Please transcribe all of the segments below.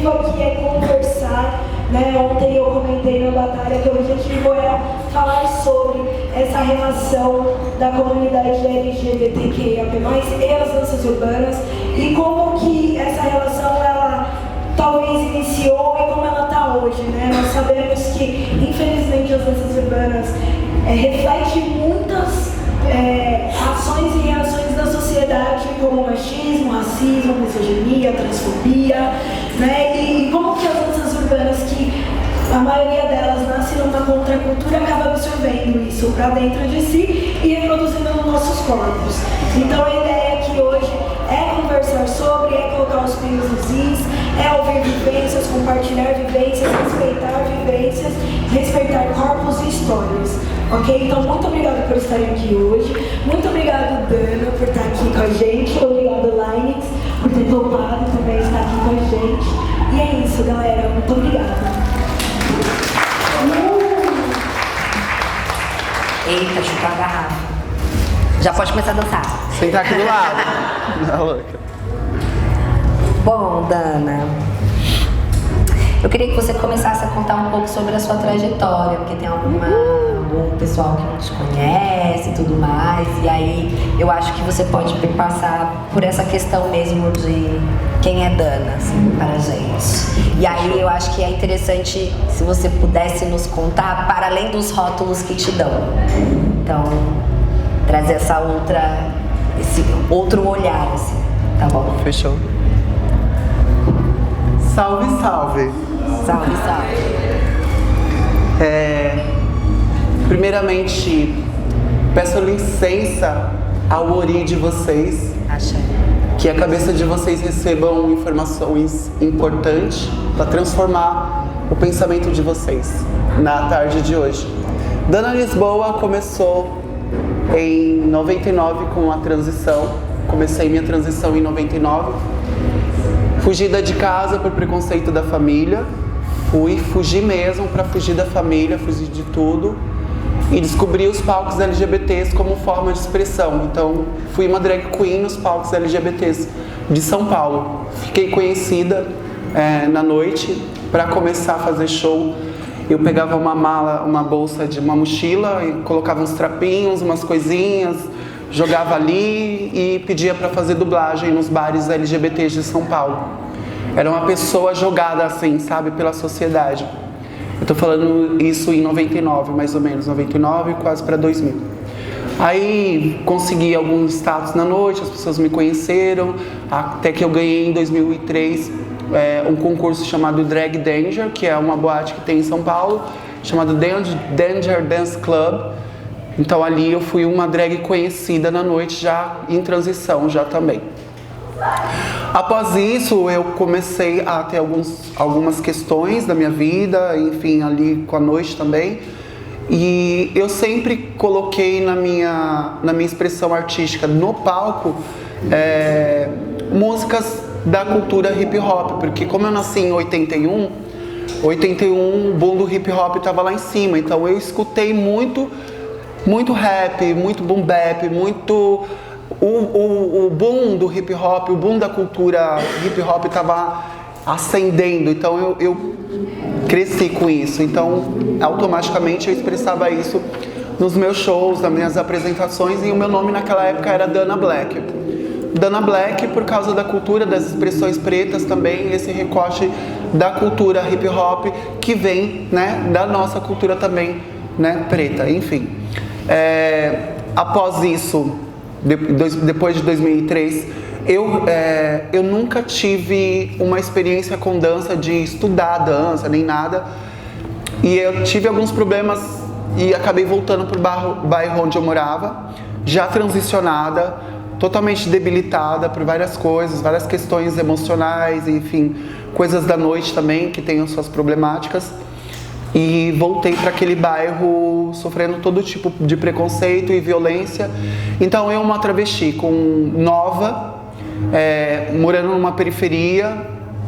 objetivo aqui é conversar, né? Ontem eu comentei na batalha que o objetivo era falar sobre essa relação da comunidade LGBTQIA+, e as danças urbanas, e como que essa relação, ela talvez iniciou e como ela está hoje, né? Nós sabemos que, infelizmente, as danças urbanas refletem muitas ações e reações da sociedade, como machismo, racismo, misoginia, transfobia, né? E como que as danças urbanas, que a maioria delas nasce numa contracultura, acaba absorvendo isso para dentro de si e reproduzindo nos nossos corpos. Então a ideia aqui hoje é conversar sobre, é colocar os pingos nos is, é ouvir vivências, compartilhar vivências, respeitar vivências, respeitar corpos e histórias. Ok? Então, muito obrigada por estarem aqui hoje. Muito obrigada, Dana, por estar aqui com a gente. Obrigada, Linux, por ter topado também estar aqui com a gente. E é isso, galera. Muito obrigada. Eita, chutou a garrafa. Já pode começar a dançar. Sentar aqui do lado. Não, louca. Bom, Dana, eu queria que você começasse a contar um pouco sobre a sua trajetória, porque tem algum pessoal que não te conhece e tudo mais, e aí eu acho que você pode passar por essa questão mesmo de quem é Dana, assim, para a gente. E aí eu acho que é interessante se você pudesse nos contar para além dos rótulos que te dão. Então, trazer esse outro olhar, assim, tá bom? Fechou. Salve, salve. Salve, salve. Primeiramente, peço licença ao Ori de vocês. Achei. Que a cabeça de vocês recebam informações importantes para transformar o pensamento de vocês na tarde de hoje. Dana Lisboa começou em 99 com a transição. Comecei minha transição em 99. Fugida de casa por preconceito da família. Fugi mesmo para fugir da família, fugir de tudo. E descobri os palcos LGBTs como forma de expressão. Então, fui uma drag queen nos palcos LGBTs de São Paulo. Fiquei conhecida na noite para começar a fazer show. Eu pegava uma mala, uma bolsa de uma mochila e colocava uns trapinhos, umas coisinhas, jogava ali e pedia para fazer dublagem nos bares LGBTs de São Paulo. Era uma pessoa jogada assim, sabe, pela sociedade. Eu tô falando isso em 99, mais ou menos, 99 quase para 2000. Aí consegui algum status na noite, as pessoas me conheceram, até que eu ganhei em 2003 um concurso chamado Drag Danger, que é uma boate que tem em São Paulo, chamado Danger Dance Club. Então ali eu fui uma drag conhecida na noite, já em transição já também. Após isso, eu comecei a ter algumas questões da minha vida, enfim, ali com a noite também. E eu sempre coloquei na minha expressão artística no palco músicas da cultura hip hop, porque como eu nasci em 81, o boom do hip hop estava lá em cima, então eu escutei muito rap, muito boom bap, muito... O boom do hip hop, o boom da cultura hip hop estava ascendendo, então eu cresci com isso. Então, automaticamente eu expressava isso nos meus shows, nas minhas apresentações, e o meu nome naquela época era Dana Black. Dana Black por causa da cultura, das expressões pretas também, esse recorte da cultura hip hop que vem, né, da nossa cultura também, né, preta, enfim. Após isso, depois de 2003, eu nunca tive uma experiência com dança, de estudar dança, nem nada. E eu tive alguns problemas e acabei voltando para o bairro onde eu morava, já transicionada, totalmente debilitada por várias coisas, várias questões emocionais, enfim, coisas da noite também, que têm as suas problemáticas. E voltei para aquele bairro sofrendo todo tipo de preconceito e violência. Então eu, uma travesti nova, morando numa periferia,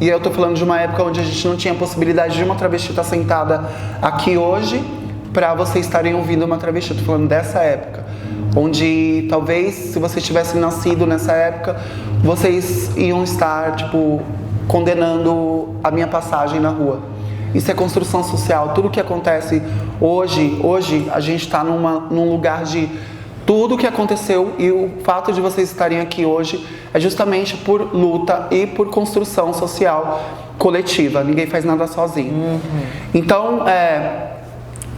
e eu tô falando de uma época onde a gente não tinha possibilidade de uma travesti estar sentada aqui hoje para vocês estarem ouvindo uma travesti. Eu tô falando dessa época, onde talvez se vocês tivessem nascido nessa época, vocês iam estar, tipo, condenando a minha passagem na rua. Isso é construção social. Tudo que acontece hoje a gente está num lugar de tudo que aconteceu, e o fato de vocês estarem aqui hoje é justamente por luta e por construção social coletiva. Ninguém faz nada sozinho. Então,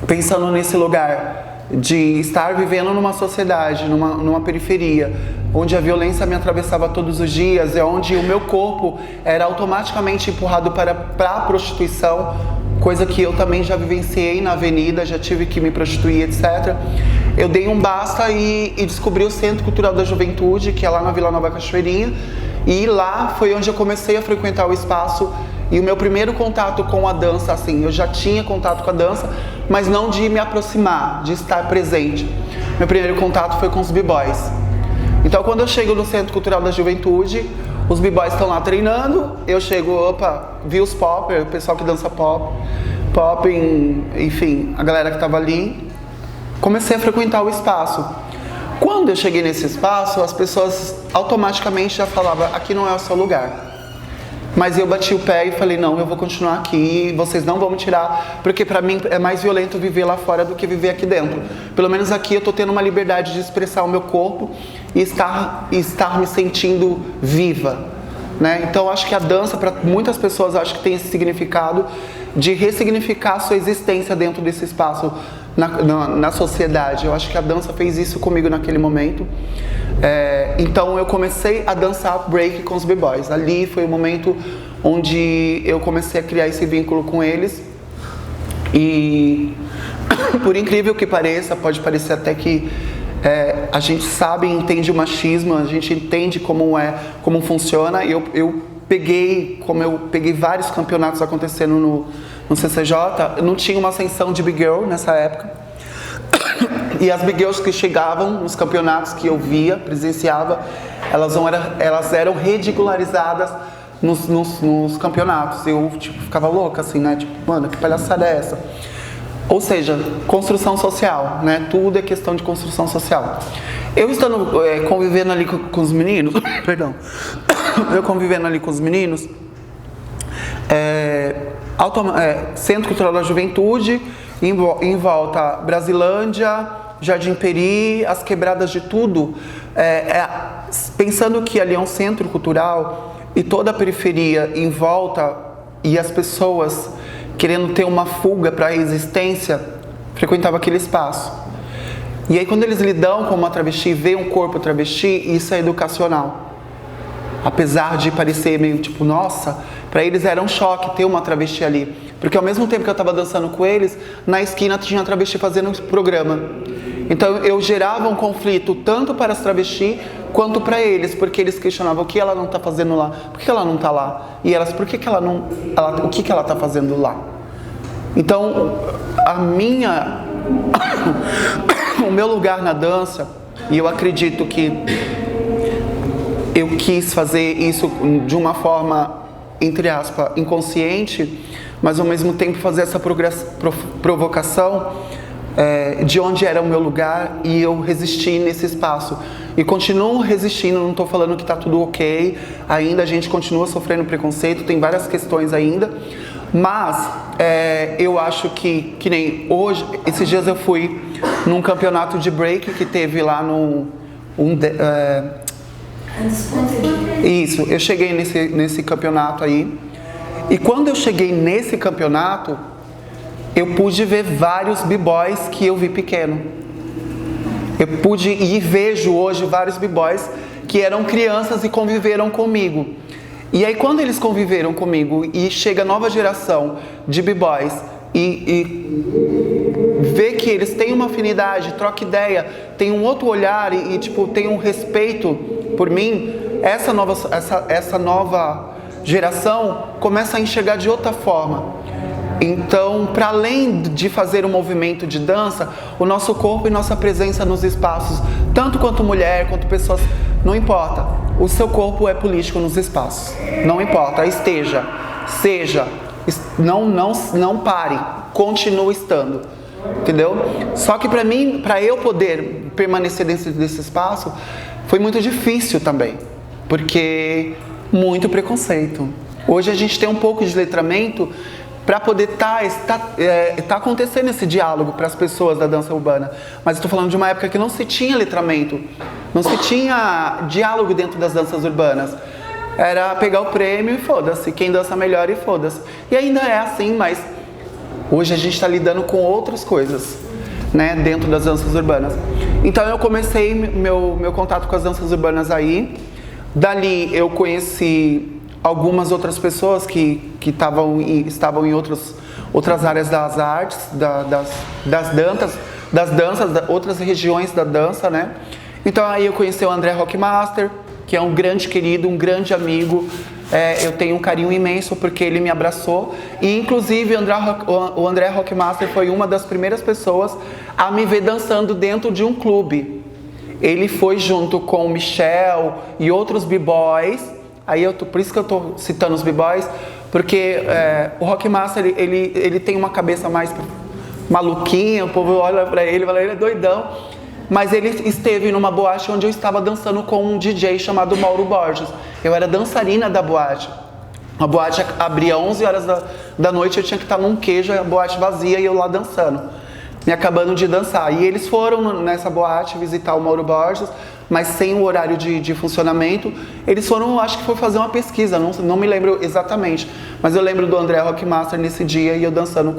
pensando nesse lugar de estar vivendo numa sociedade, numa periferia, onde a violência me atravessava todos os dias, onde o meu corpo era automaticamente empurrado para a prostituição, coisa que eu também já vivenciei na avenida, já tive que me prostituir, etc. Eu dei um basta e descobri o Centro Cultural da Juventude, que é lá na Vila Nova Cachoeirinha, e lá foi onde eu comecei a frequentar o espaço. E o meu primeiro contato com a dança, assim, eu já tinha contato com a dança, mas não de me aproximar, de estar presente. Meu primeiro contato foi com os b-boys. Então, quando eu chego no Centro Cultural da Juventude, os b-boys estão lá treinando, eu chego, vi os poppers, o pessoal que dança pop, enfim, a galera que estava ali, comecei a frequentar o espaço. Quando eu cheguei nesse espaço, as pessoas automaticamente já falavam, aqui não é o seu lugar. Mas eu bati o pé e falei, não, eu vou continuar aqui, vocês não vão me tirar, porque pra mim é mais violento viver lá fora do que viver aqui dentro. Pelo menos aqui eu tô tendo uma liberdade de expressar o meu corpo e estar me sentindo viva, né? Então acho que a dança, para muitas pessoas, acho que tem esse significado de ressignificar a sua existência dentro desse espaço na sociedade. Eu acho que a dança fez isso comigo naquele momento. Então eu comecei a dançar break com os b-boys. Ali foi o momento onde eu comecei a criar esse vínculo com eles. E por incrível que pareça, pode parecer até que a gente sabe e entende o machismo, a gente entende como funciona. Eu peguei vários campeonatos acontecendo no CCJ, eu não tinha uma ascensão de big girl nessa época. E as big girls que chegavam nos campeonatos que eu via, presenciava, elas eram ridicularizadas nos campeonatos. Eu ficava louca assim, né? Tipo, mano, que palhaçada é essa? Ou seja, construção social, né? Tudo é questão de construção social. Eu estando convivendo ali com os meninos, perdão, eu convivendo ali com os meninos, Centro Cultural da Juventude, em volta Brasilândia, Jardim Peri, as quebradas de tudo, pensando que ali é um centro cultural e toda a periferia em volta e as pessoas querendo ter uma fuga para a existência, frequentava aquele espaço. E aí quando eles lidam com uma travesti, vê um corpo travesti, isso é educacional. Apesar de parecer meio tipo, nossa, para eles era um choque ter uma travesti ali. Porque ao mesmo tempo que eu estava dançando com eles, na esquina tinha travesti fazendo um programa. Então eu gerava um conflito tanto para as travestis quanto para eles, porque eles questionavam o que ela não está fazendo lá, por que ela não está lá? E elas, por que ela não, o que ela está fazendo lá? Então o meu lugar na dança, e eu acredito que eu quis fazer isso de uma forma, entre aspas, inconsciente, mas ao mesmo tempo fazer essa provocação de onde era o meu lugar, e eu resisti nesse espaço. E continuo resistindo, não estou falando que está tudo ok, ainda a gente continua sofrendo preconceito, tem várias questões ainda, mas eu acho que nem hoje, esses dias eu fui num campeonato de break que teve lá Isso, eu cheguei nesse campeonato aí. E quando eu cheguei nesse campeonato, eu pude ver vários b-boys que eu vi pequeno. Eu pude e vejo hoje vários b-boys que eram crianças e conviveram comigo. E aí quando eles conviveram comigo e chega a nova geração de b-boys e vê que eles têm uma afinidade, troca ideia, tem um outro olhar e tipo, tem um respeito por mim, essa nova geração começa a enxergar de outra forma. Então, para além de fazer um movimento de dança, o nosso corpo e nossa presença nos espaços, tanto quanto mulher, quanto pessoas, não importa. O seu corpo é político nos espaços. Não importa, esteja, seja, não pare, continue estando. Entendeu? Só que para mim, para eu poder permanecer dentro desse espaço, foi muito difícil também. Porque muito preconceito. Hoje a gente tem um pouco de letramento para poder tá acontecendo esse diálogo para as pessoas da dança urbana. Mas estou falando de uma época que não se tinha letramento, não se tinha diálogo dentro das danças urbanas. Era pegar o prêmio e foda-se, quem dança melhor e foda-se. E ainda é assim, mas hoje a gente está lidando com outras coisas, né, dentro das danças urbanas. Então eu comecei meu contato com as danças urbanas aí. Dali eu conheci algumas outras pessoas que estavam em outras áreas das artes, das danças, outras regiões da dança, né? Então aí eu conheci o André Rockmaster, que é um grande querido, um grande amigo. Eu tenho um carinho imenso porque ele me abraçou. E inclusive o André Rockmaster foi uma das primeiras pessoas a me ver dançando dentro de um clube. Ele foi junto com o Michel e outros b-boys. Por isso que eu tô citando os b-boys, porque o Rockmaster, ele tem uma cabeça mais maluquinha, o povo olha pra ele e fala, ele é doidão. Mas ele esteve numa boate onde eu estava dançando com um DJ chamado Mauro Borges. Eu era dançarina da boate. A boate abria 11 horas da noite, eu tinha que estar num queijo, a boate vazia e eu lá dançando, me acabando de dançar. E eles foram nessa boate visitar o Mauro Borges, mas sem o horário de funcionamento. Eles foram, acho que foi fazer uma pesquisa, não me lembro exatamente. Mas eu lembro do André Rockmaster nesse dia e eu dançando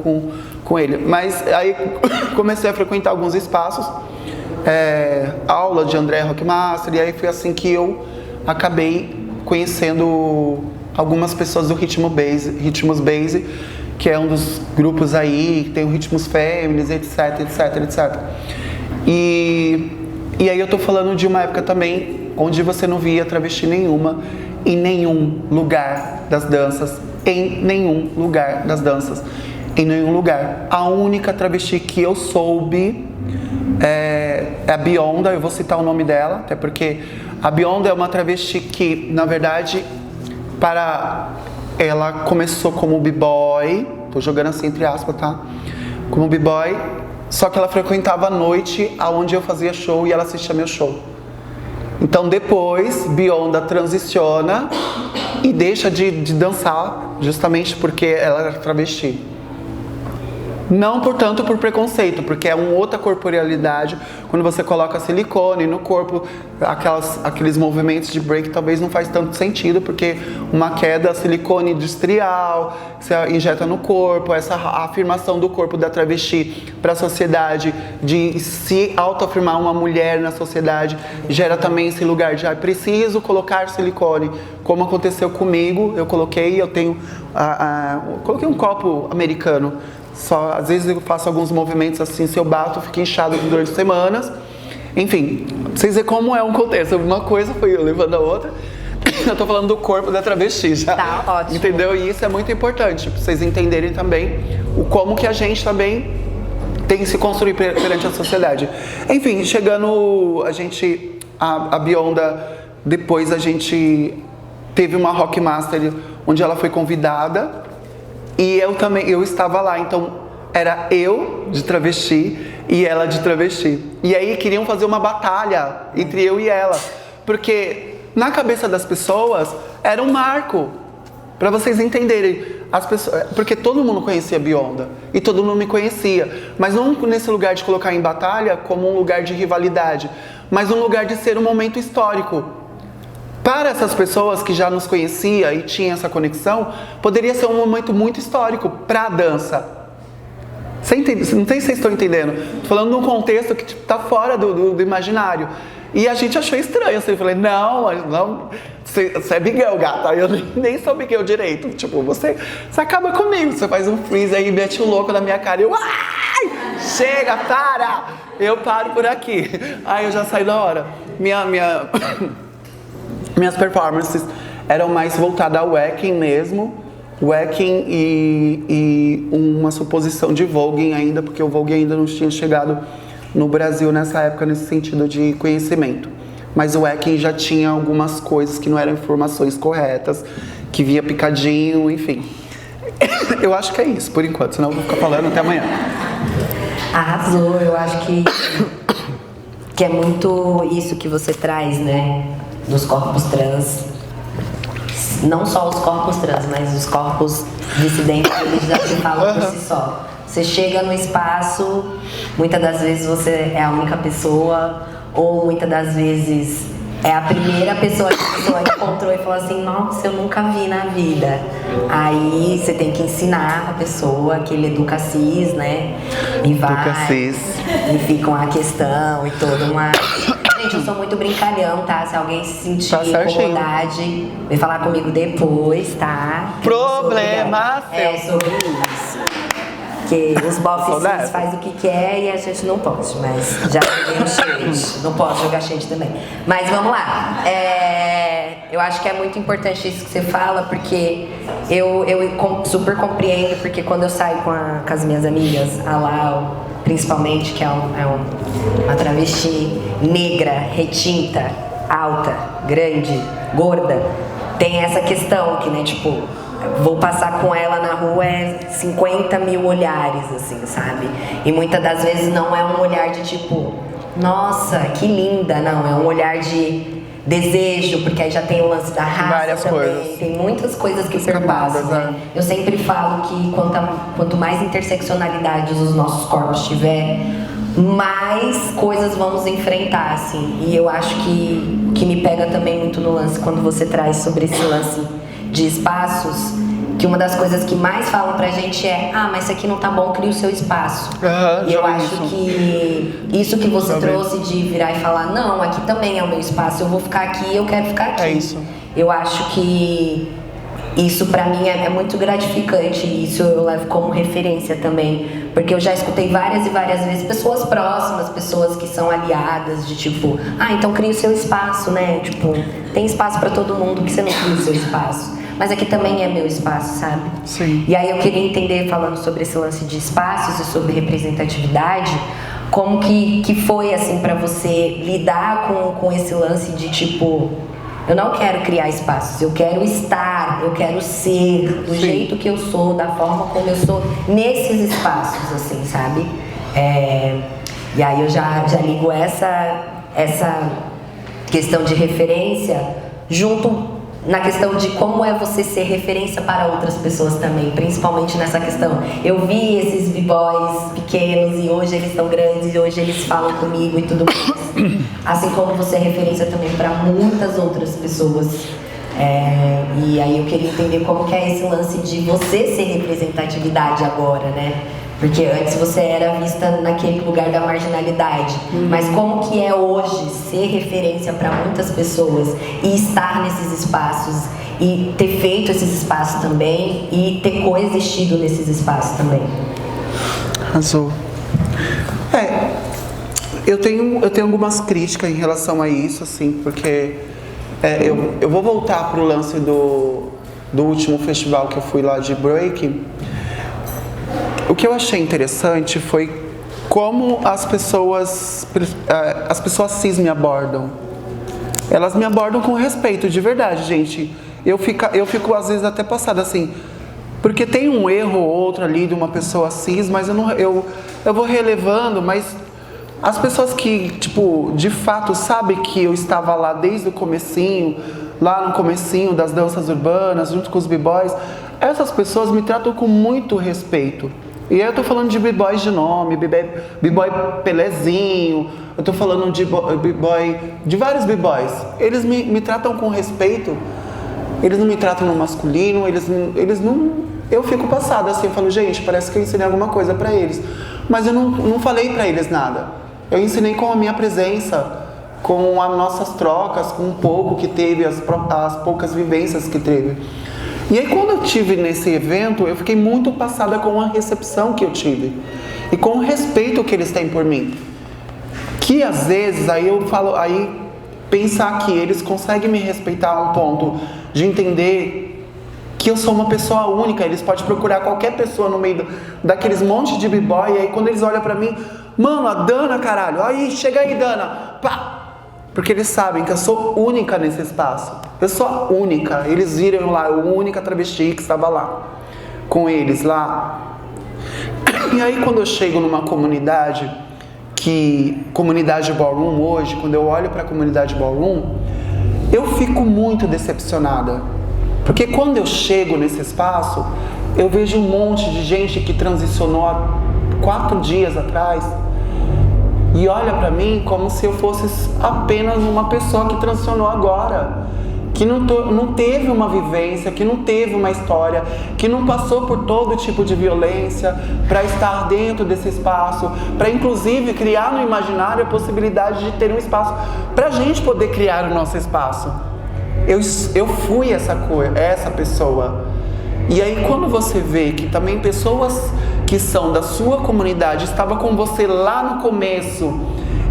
com ele. Mas aí comecei a frequentar alguns espaços, aula de André Rockmaster, e aí foi assim que eu acabei conhecendo algumas pessoas do Ritmos Base, que é um dos grupos aí, que tem o Ritmos Fêmeas, etc, etc, etc. E aí eu tô falando de uma época também onde você não via travesti nenhuma em nenhum lugar das danças, em nenhum lugar das danças, em nenhum lugar. A única travesti que eu soube é a Bionda, eu vou citar o nome dela, até porque a Bionda é uma travesti que, na verdade, ela começou como b-boy, tô jogando assim entre aspas, tá? Como b-boy, só que ela frequentava a noite aonde eu fazia show e ela assistia meu show. Então depois, Bionda transiciona e deixa de dançar, justamente porque ela era travesti. Não, portanto, por preconceito, porque é uma outra corporealidade. Quando você coloca silicone no corpo, aqueles movimentos de break talvez não faz tanto sentido, porque uma queda silicone industrial, você injeta no corpo, essa afirmação do corpo da travesti para a sociedade, de se autoafirmar uma mulher na sociedade, gera também esse lugar de preciso colocar silicone, como aconteceu comigo. Eu coloquei coloquei um copo americano. Só, às vezes eu faço alguns movimentos assim, se eu bato, fico inchado durante semanas. Enfim, pra vocês verem como é um contexto. Uma coisa foi eu levando a outra. Eu tô falando do corpo da travesti já. Tá, ótimo. Entendeu? E isso é muito importante, pra vocês entenderem também como que a gente também tem que se construir perante a sociedade. Enfim, chegando a Bionda, depois a gente teve uma Rockmaster onde ela foi convidada. E eu estava lá, então era eu de travesti e ela de travesti. E aí queriam fazer uma batalha entre eu e ela, porque na cabeça das pessoas era um marco, para vocês entenderem. Porque todo mundo conhecia a Bionda e todo mundo me conhecia, mas não nesse lugar de colocar em batalha como um lugar de rivalidade, mas um lugar de ser um momento histórico. Para essas pessoas que já nos conheciam e tinham essa conexão, poderia ser um momento muito histórico para a dança. Não sei se vocês estão entendendo. Estou falando de um contexto que está fora do imaginário. E a gente achou estranho. Assim, eu falei, não, você é Miguel, gata. Eu nem sou Miguel direito. Tipo, você acaba comigo. Você faz um freeze aí, mete um louco na minha cara. E eu, ai, chega, para! Eu paro por aqui. Aí eu já saí da hora. Minhas performances eram mais voltadas ao wacking mesmo. Wacking e uma suposição de voguing ainda, porque o voguing ainda não tinha chegado no Brasil nessa época, nesse sentido de conhecimento. Mas o wacking já tinha algumas coisas que não eram informações corretas, que via picadinho, enfim. Eu acho que é isso, por enquanto, senão eu vou ficar falando até amanhã. Arrasou, eu acho que é muito isso que você traz, né? Dos corpos trans não só os corpos trans, mas os corpos dissidentes, eles já se falam por si só. Você chega no espaço, muitas das vezes você é a única pessoa, ou muitas das vezes é a primeira pessoa que a pessoa encontrou e falou assim, nossa, eu nunca vi na vida. Aí você tem que ensinar a pessoa que ele educa cis, né? E vai, e fica uma questão e toda uma... Gente, eu sou muito brincalhão, tá? Se alguém se sentir incomodade, vem falar comigo depois, tá? Problema seu. É sobre isso. Porque os bofs fazem o que quer e a gente não pode, mas já joguei um shade. Não pode jogar shade também. Mas vamos lá. Eu acho que é muito importante isso que você fala, porque eu super compreendo, porque quando eu saio com as minhas amigas, a Lau, principalmente, que é uma travesti negra, retinta, alta, grande, gorda, tem essa questão que, né, tipo, vou passar com ela na rua, 50 mil olhares, assim, sabe? E muitas das vezes não é um olhar de tipo, nossa, que linda, não, é um olhar de desejo, porque aí já tem o lance da raça. Várias também, coisas. Tem muitas coisas que perpassam, né? Eu sempre falo que quanto mais interseccionalidade os nossos corpos tiver, mais coisas vamos enfrentar, assim. E eu acho que me pega também muito no lance quando você traz sobre esse lance de espaços, que uma das coisas que mais falam pra gente é, mas isso aqui não tá bom, cria o seu espaço. E eu acho que isso que você trouxe de virar e falar, não, aqui também é o meu espaço, eu vou ficar aqui, eu quero ficar aqui. É isso. Eu acho que isso pra mim é muito gratificante, e isso eu levo como referência também, porque eu já escutei várias e várias vezes pessoas próximas, pessoas que são aliadas, de tipo, então cria o seu espaço, né? Tipo, tem espaço pra todo mundo, que você não cria o seu espaço. Mas aqui também é meu espaço, sabe? Sim. E aí eu queria entender, falando sobre esse lance de espaços e sobre representatividade, como que foi, assim, pra você lidar com esse lance de, tipo, eu não quero criar espaços, eu quero estar, eu quero ser do jeito que eu sou, da forma como eu sou, nesses espaços, assim, sabe? E aí eu já ligo essa questão de referência junto na questão de como é você ser referência para outras pessoas também, principalmente nessa questão. Eu vi esses b-boys pequenos e hoje eles estão grandes e hoje eles falam comigo e tudo mais. Assim como você é referência também para muitas outras pessoas. E aí eu queria entender como que é esse lance de você ser representatividade agora, né? Porque antes você era vista naquele lugar da marginalidade. Mas como que é hoje ser referência para muitas pessoas e estar nesses espaços e ter feito esses espaços também e ter coexistido nesses espaços também? Arrasou. Eu tenho algumas críticas em relação a isso, assim, porque eu vou voltar pro lance do último festival que eu fui lá de break. O que eu achei interessante foi como as pessoas cis me abordam. Elas me abordam com respeito, de verdade, gente. Eu fico às vezes até passada assim, porque tem um erro ou outro ali de uma pessoa cis, mas eu vou relevando, mas as pessoas que, tipo, de fato sabem que eu estava lá desde o comecinho, lá no comecinho das danças urbanas, junto com os b-boys, essas pessoas me tratam com muito respeito. E aí eu tô falando de b-boys de nome, b-boy Pelezinho, eu tô falando de b-boy, de vários b-boys. Eles me tratam com respeito, eles não me tratam no masculino, eles não... Eu fico passada assim, eu falo, gente, parece que eu ensinei alguma coisa pra eles. Mas eu não falei pra eles nada. Eu ensinei com a minha presença, com as nossas trocas, com um pouco que teve, as poucas vivências que teve. E aí quando eu tive nesse evento, eu fiquei muito passada com a recepção que eu tive. E com o respeito que eles têm por mim. Que às vezes, pensar que eles conseguem me respeitar a um ponto de entender que eu sou uma pessoa única. Eles podem procurar qualquer pessoa no meio daqueles montes de b-boy. E aí quando eles olham pra mim, mano, a Dana, caralho, aí, chega aí, Dana, pá! Porque eles sabem que eu sou única nesse espaço. Eu sou a única. Eles viram lá, a única travesti que estava lá. Com eles lá. E aí quando eu chego numa comunidade, comunidade ballroom hoje, quando eu olho para a comunidade ballroom, eu fico muito decepcionada. Porque quando eu chego nesse espaço, eu vejo um monte de gente que transicionou há 4 dias atrás e olha pra mim como se eu fosse apenas uma pessoa que transicionou agora, que não teve uma vivência, que não teve uma história, que não passou por todo tipo de violência para estar dentro desse espaço, para inclusive criar no imaginário a possibilidade de ter um espaço para a gente poder criar o nosso espaço. Eu fui essa pessoa. E aí quando você vê que também pessoas que são da sua comunidade estavam com você lá no começo,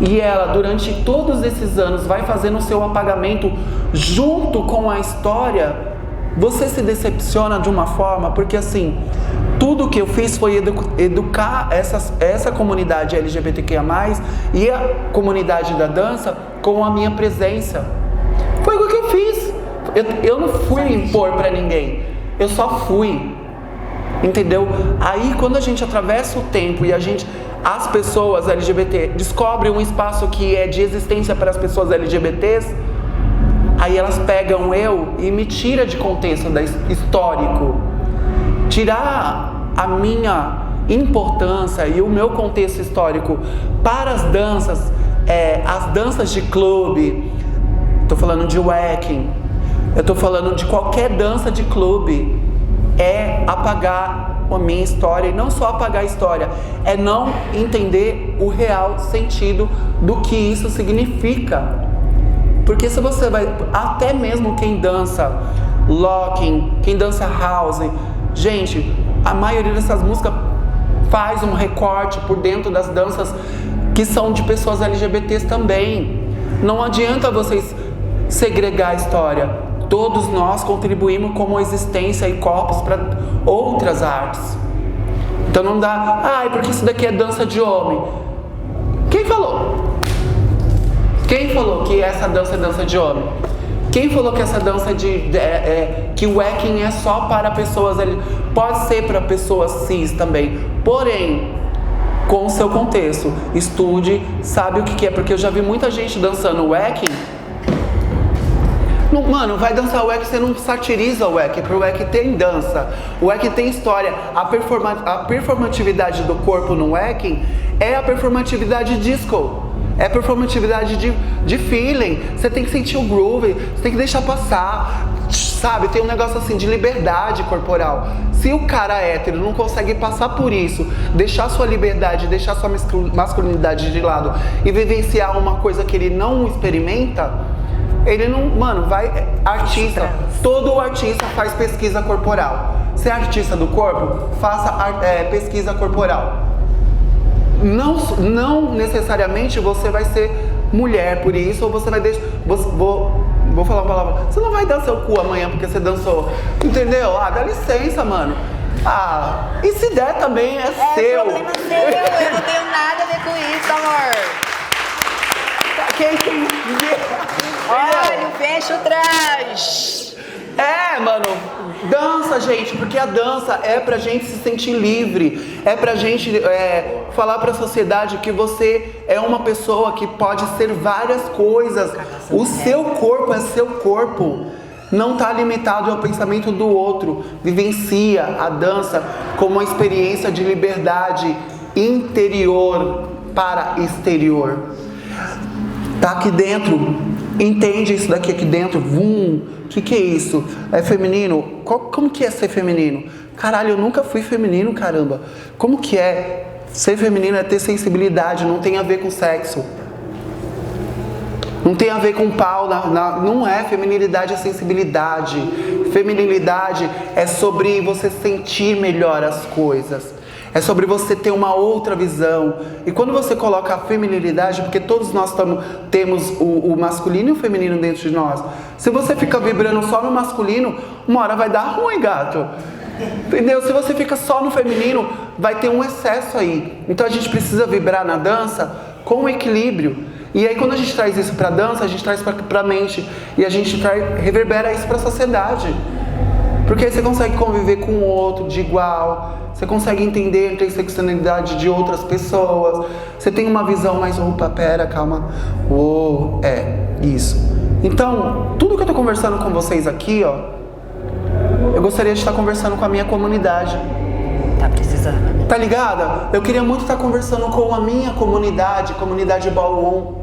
e ela durante todos esses anos vai fazendo o seu apagamento junto com a história, você se decepciona de uma forma, porque assim, tudo que eu fiz foi educar essa comunidade LGBTQIA+, e a comunidade da dança com a minha presença. Foi o que eu fiz. Eu não fui impor pra ninguém, eu só fui, entendeu? Aí quando a gente atravessa o tempo e as pessoas LGBT descobrem um espaço que é de existência para as pessoas LGBTs, aí elas pegam eu e me tiram de contexto histórico. Tirar a minha importância e o meu contexto histórico para as danças de clube, estou falando de wacking, eu estou falando de qualquer dança de clube, é apagar a minha história, e não só apagar a história, é não entender o real sentido do que isso significa. Porque se você vai, até mesmo quem dança locking, quem dança house, gente, a maioria dessas músicas faz um recorte por dentro das danças que são de pessoas LGBTs também. Não adianta vocês segregar a história. Todos nós contribuímos como existência e corpos para outras artes. Então não dá, porque isso daqui é dança de homem. Quem falou? Quem falou que essa dança é dança de homem? Quem falou que essa dança que o wacking é só para pessoas, pode ser para pessoas cis também, porém, com o seu contexto, estude, sabe o que é, porque eu já vi muita gente dançando wacking. Mano, vai dançar o wack, você não satiriza o wack, porque o wack tem dança, o wack tem história. A performatividade do corpo no wacking é a performatividade disco, é a performatividade de feeling. Você tem que sentir o groove, você tem que deixar passar, sabe? Tem um negócio assim de liberdade corporal. Se o cara hétero não consegue passar por isso, deixar sua liberdade, deixar sua masculinidade de lado e vivenciar uma coisa que ele não experimenta, ele não, artista, todo artista faz pesquisa corporal. Se é artista do corpo, faça pesquisa corporal. Não necessariamente você vai ser mulher por isso, ou você vai deixar, vou falar uma palavra, você não vai dar seu cu amanhã porque você dançou, entendeu? Dá licença, mano. E se der também é seu. É problema seu, eu não tenho nada a ver com isso, amor. Quem tem... Olha, fecha o trás. Mano, dança, gente, porque a dança é pra gente se sentir livre, é pra gente falar pra sociedade que você é uma pessoa que pode ser várias coisas. O seu corpo é seu corpo, não tá limitado ao pensamento do outro. Vivencia a dança como uma experiência de liberdade interior para exterior. Tá aqui dentro, entende isso daqui aqui dentro, o que é isso? É feminino? Como que é ser feminino? Caralho, eu nunca fui feminino, caramba. Como que é? Ser feminino é ter sensibilidade, não tem a ver com sexo. Não tem a ver com pau, não é. Feminilidade é sensibilidade. Feminilidade é sobre você sentir melhor as coisas. É sobre você ter uma outra visão. E quando você coloca a feminilidade, porque todos nós temos o masculino e o feminino dentro de nós. Se você fica vibrando só no masculino, uma hora vai dar ruim, gato. Entendeu? Se você fica só no feminino, vai ter um excesso aí. Então a gente precisa vibrar na dança com equilíbrio. E aí quando a gente traz isso pra dança, a gente traz pra mente. E a gente reverbera isso pra sociedade. Porque aí você consegue conviver com o outro de igual. Você consegue entender a interseccionalidade de outras pessoas. Você tem uma visão mais, pera, calma. Isso. Então, tudo que eu tô conversando com vocês aqui, eu gostaria de estar conversando com a minha comunidade. Tá precisando, né? Tá ligada? Eu queria muito estar conversando com a minha comunidade Ballroom.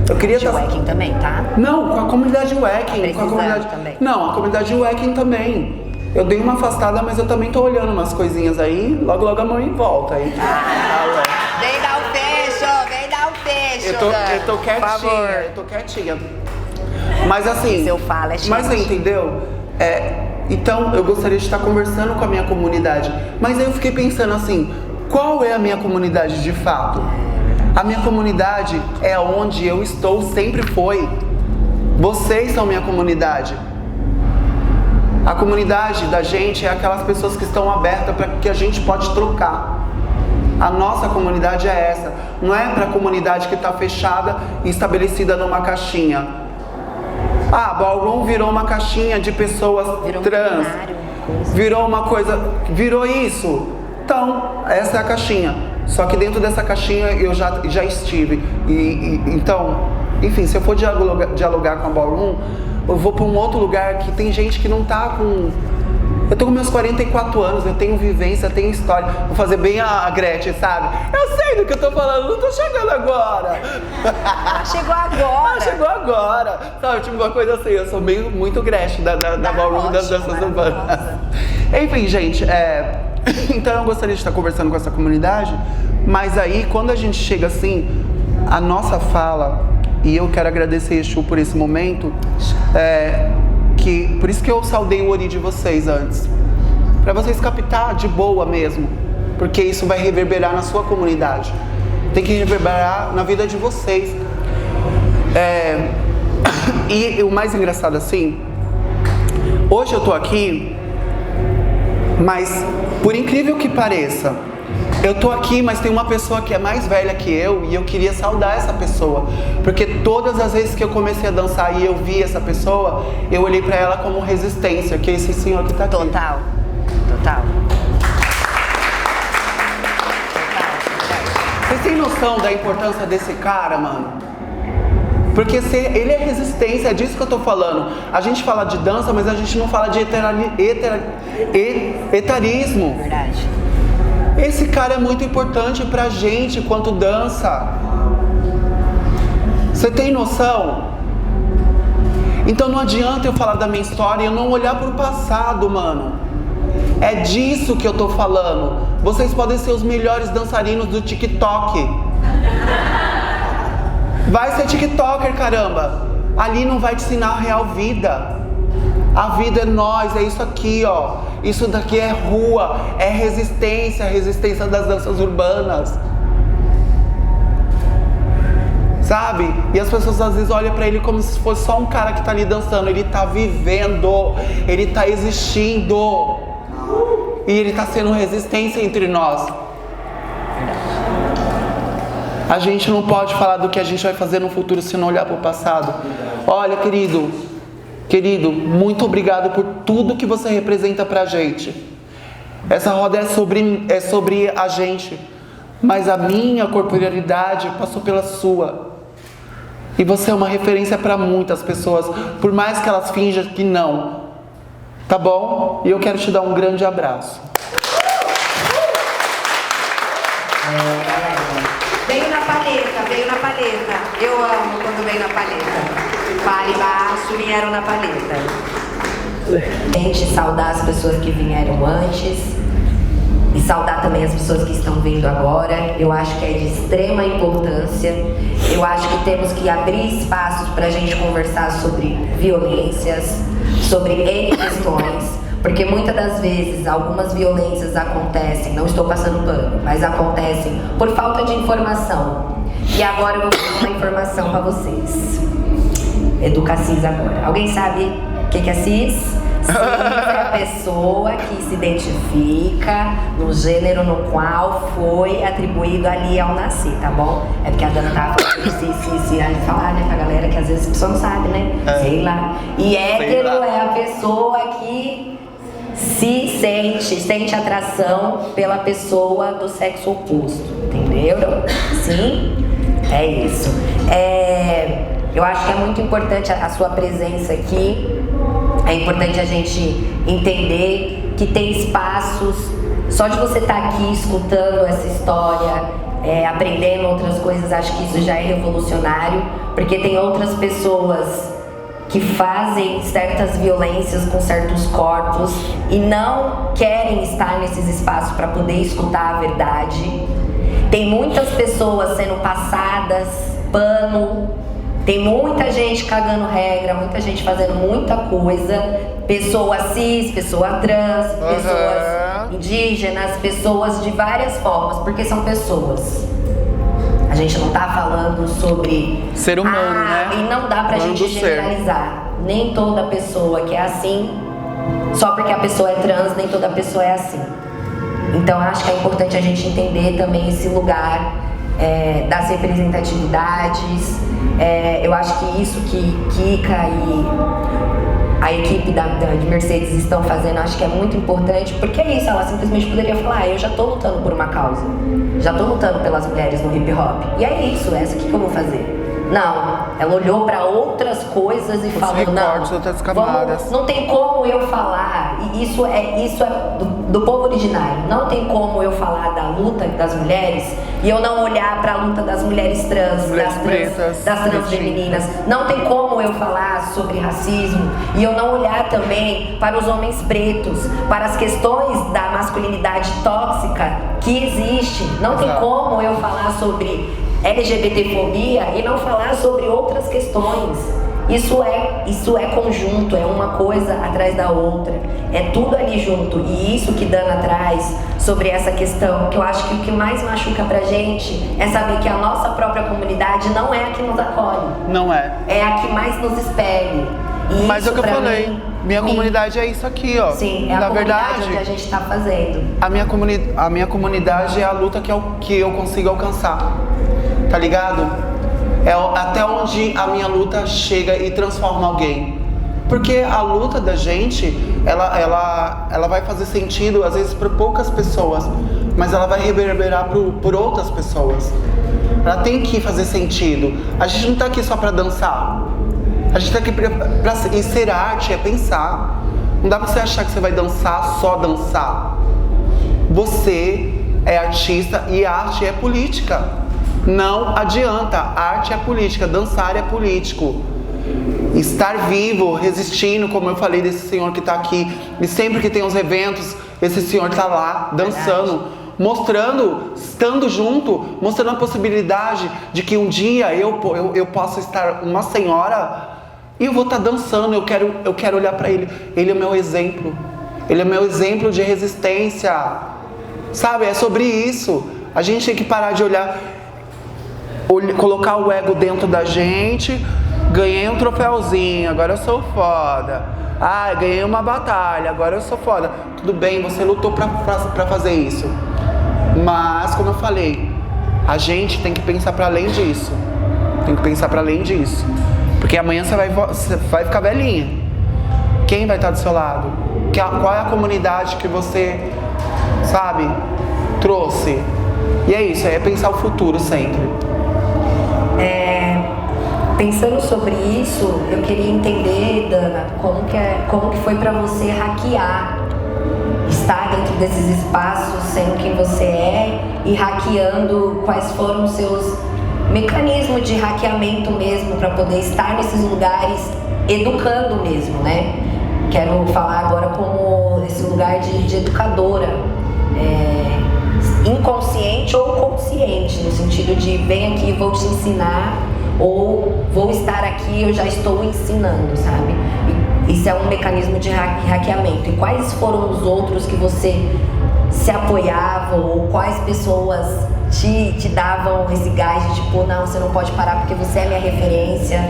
Eu queria De Wacking também, tá? Não, com a comunidade Wacking. Tá precisando também. Não, a comunidade Wacking também. Eu dei uma afastada, mas eu também tô olhando umas coisinhas aí. Logo, logo a mãe volta aí. Vem dar um beijo, Eu tô quietinha. Mas assim. Se eu falo, é chique. Mas você entendeu? Então eu gostaria de estar conversando com a minha comunidade. Mas aí eu fiquei pensando assim, qual é a minha comunidade de fato? A minha comunidade é onde eu estou, sempre foi. Vocês são minha comunidade. A comunidade da gente é aquelas pessoas que estão abertas para que a gente pode trocar. A nossa comunidade é essa. Não é para a comunidade que está fechada e estabelecida numa caixinha. Ballroom virou uma caixinha de pessoas trans. Virou uma coisa. Virou isso. Então, essa é a caixinha. Só que dentro dessa caixinha eu já estive. Então, enfim, se eu for dialogar com a Ballroom, eu vou para um outro lugar que tem gente que não tá com... Eu tô com meus 44 anos, eu tenho vivência, eu tenho história. Vou fazer bem a Gretchen, sabe? Eu sei do que eu tô falando, não tô chegando agora. Chegou agora. Sabe, tipo uma coisa assim, eu sou muito Gretchen da Ballroom das danças urbanas. Enfim, gente, então eu gostaria de estar conversando com essa comunidade, mas aí quando a gente chega assim, a nossa fala, e eu quero agradecer Exu por esse momento, por isso que eu saudei o Ori de vocês antes, para vocês captar de boa mesmo, porque isso vai reverberar na sua comunidade, tem que reverberar na vida de vocês. E o mais engraçado assim, hoje eu tô aqui, mas por incrível que pareça, eu tô aqui, mas tem uma pessoa que é mais velha que eu e eu queria saudar essa pessoa, porque todas as vezes que eu comecei a dançar e eu vi essa pessoa, eu olhei pra ela como resistência, que é esse senhor que tá aqui. Total. Vocês têm noção da importância desse cara, mano? Porque ele é resistência, é disso que eu tô falando. A gente fala de dança, mas a gente não fala de etarismo. Verdade. Esse cara é muito importante pra gente enquanto dança. Você tem noção? Então não adianta eu falar da minha história e eu não olhar pro passado, mano. É disso que eu tô falando. Vocês podem ser os melhores dançarinos do TikTok. Vai ser TikToker, caramba. Ali não vai te ensinar a real vida. A vida é nós, é isso aqui, ó. Isso daqui é rua, é resistência, a resistência das danças urbanas. Sabe? E as pessoas às vezes olham pra ele como se fosse só um cara que tá ali dançando. Ele tá vivendo, ele tá existindo. E ele tá sendo resistência entre nós. A gente não pode falar do que a gente vai fazer no futuro se não olhar pro passado. Olha, querido, muito obrigado por tudo que você representa pra gente. Essa roda é sobre a gente, mas a minha corporealidade passou pela sua. E você é uma referência para muitas pessoas, por mais que elas finjam que não. Tá bom? E eu quero te dar um grande abraço. Veio na paleta. Eu amo quando veio na paleta. Pare baixo, vieram na paleta. Tente saudar as pessoas que vieram antes e saudar também as pessoas que estão vindo agora. Eu acho que é de extrema importância. Eu acho que temos que abrir espaços para a gente conversar sobre violências, sobre N questões, porque muitas das vezes algumas violências acontecem, não estou passando pano, mas acontecem por falta de informação. E agora eu vou dar uma informação para vocês. Educacis agora. Alguém sabe o que é cis? Cis é a pessoa que se identifica no gênero no qual foi atribuído ali ao nascer, tá bom? É porque a Dana tava falando cis, aí falar, né, pra galera que às vezes a pessoa não sabe, né? Sei lá. E hétero é a pessoa que se sente atração pela pessoa do sexo oposto, entenderam? Sim? É isso. Eu acho que é muito importante a sua presença aqui. É importante a gente entender que tem espaços, só de você estar aqui escutando essa história, aprendendo outras coisas, acho que isso já é revolucionário, porque tem outras pessoas que fazem certas violências com certos corpos e não querem estar nesses espaços para poder escutar a verdade. Tem muitas pessoas sendo passadas pano, tem muita gente cagando regra, muita gente fazendo muita coisa, pessoa cis, pessoa trans, pessoas indígenas, pessoas de várias formas, porque são pessoas. A gente não tá falando sobre ser humano, né? E não dá pra gente generalizar. Nem toda pessoa que é assim, só porque a pessoa é trans, nem toda pessoa é assim. Então acho que é importante a gente entender também esse lugar das representatividades. Eu acho que isso que Kika e a equipe de Mercedes estão fazendo, acho que é muito importante, porque é isso, ela simplesmente poderia falar, eu já tô lutando por uma causa, já tô lutando pelas mulheres no hip hop, e é isso, essa aqui que eu vou fazer. Não, ela olhou para outras coisas e falou, não tem como eu falar, e isso é do povo originário, não tem como eu falar da luta das mulheres e eu não olhar para a luta das mulheres trans, das trans femininas, não tem como eu falar sobre racismo e eu não olhar também para os homens pretos, para as questões da masculinidade tóxica que existe, não tem como eu falar sobre LGBTfobia e não falar sobre outras questões. Isso é conjunto, é uma coisa atrás da outra, é tudo ali junto. E isso que Dana traz sobre essa questão, que eu acho que o que mais machuca pra gente é saber que a nossa própria comunidade não é a que nos acolhe. Não é. É a que mais nos espelha. E mas é o que eu falei, minha comunidade é isso aqui, ó. Sim, é a comunidade que a gente tá fazendo. A minha comunidade é a luta que eu consigo alcançar. Tá ligado? É até onde a minha luta chega e transforma alguém. Porque a luta da gente, ela vai fazer sentido, às vezes, por poucas pessoas, mas ela vai reverberar por outras pessoas. Ela tem que fazer sentido. A gente não tá aqui só pra dançar. A gente tá aqui e ser arte é pensar. Não dá pra você achar que você vai dançar, só dançar. Você é artista e arte é política. Não adianta, arte é política, dançar é político. Estar vivo, resistindo, como eu falei desse senhor que tá aqui, e sempre que tem os eventos, esse senhor tá lá, dançando, mostrando, estando junto, mostrando a possibilidade de que um dia eu possa estar uma senhora e eu vou estar dançando, eu quero olhar para ele. Ele é meu exemplo, ele é meu exemplo de resistência, sabe? É sobre isso. A gente tem que parar de olhar, colocar o ego dentro da gente. Ganhei um troféuzinho, agora eu sou foda. Ah, ganhei uma batalha, agora eu sou foda. Tudo bem, você lutou pra fazer isso. Mas, como eu falei, a gente tem que pensar pra além disso. Tem que pensar pra além disso. Porque amanhã você vai ficar velhinha. Quem vai estar do seu lado? Qual é a comunidade que você, sabe, trouxe? E é isso, é pensar o futuro sempre. Pensando sobre isso, eu queria entender, Dana, como que foi pra você hackear, estar dentro desses espaços, sendo quem você é e hackeando, quais foram os seus mecanismos de hackeamento mesmo para poder estar nesses lugares, educando mesmo, né? Quero falar agora como esse lugar de educadora, inconsciente ou consciente, no sentido de vem aqui, vou te ensinar, ou vou estar aqui, eu já estou ensinando, sabe? Isso é um mecanismo de hackeamento. E quais foram os outros que você se apoiava, ou quais pessoas te davam esse gás de tipo, não, você não pode parar porque você é minha referência,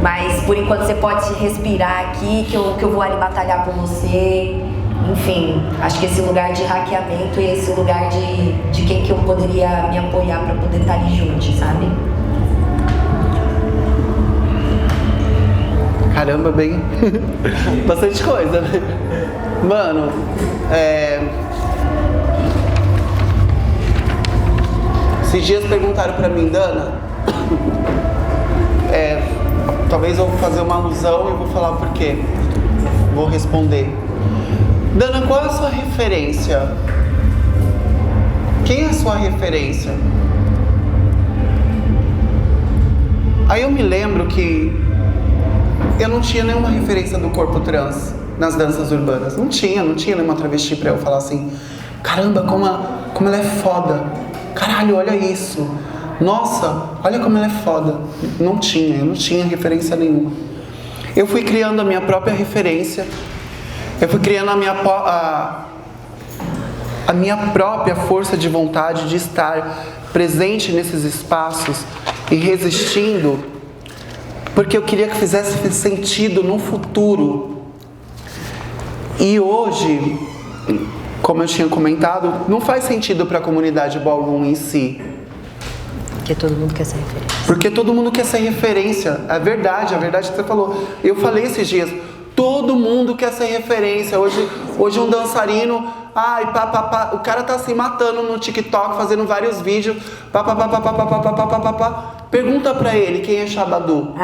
mas por enquanto você pode respirar aqui, que eu vou ali batalhar por você. Enfim, acho que esse lugar de hackeamento e esse lugar de quem que eu poderia me apoiar para poder estar ali junto, sabe? Caramba, bem... bastante coisa, né? Mano, esses dias perguntaram pra mim, Dana, talvez eu vou fazer uma alusão e vou falar por quê. Vou responder. Dana, qual é a sua referência? Quem é a sua referência? Aí eu me lembro que eu não tinha nenhuma referência do corpo trans nas danças urbanas. Não tinha nenhuma travesti pra eu falar assim: caramba, como ela é foda. Caralho, olha isso. Nossa, olha como ela é foda. Eu não tinha referência nenhuma. Eu fui criando a minha própria referência. Eu fui criando a minha própria força de vontade de estar presente nesses espaços e resistindo, porque eu queria que fizesse sentido no futuro. E hoje, como eu tinha comentado, não faz sentido para a comunidade ballroom em si. Porque todo mundo quer ser referência. Porque todo mundo quer ser referência. A verdade que você falou. Eu falei esses dias, todo mundo quer ser referência. Hoje um dançarino, o cara tá se matando no TikTok, fazendo vários vídeos, pergunta pra ele quem é Xabadu.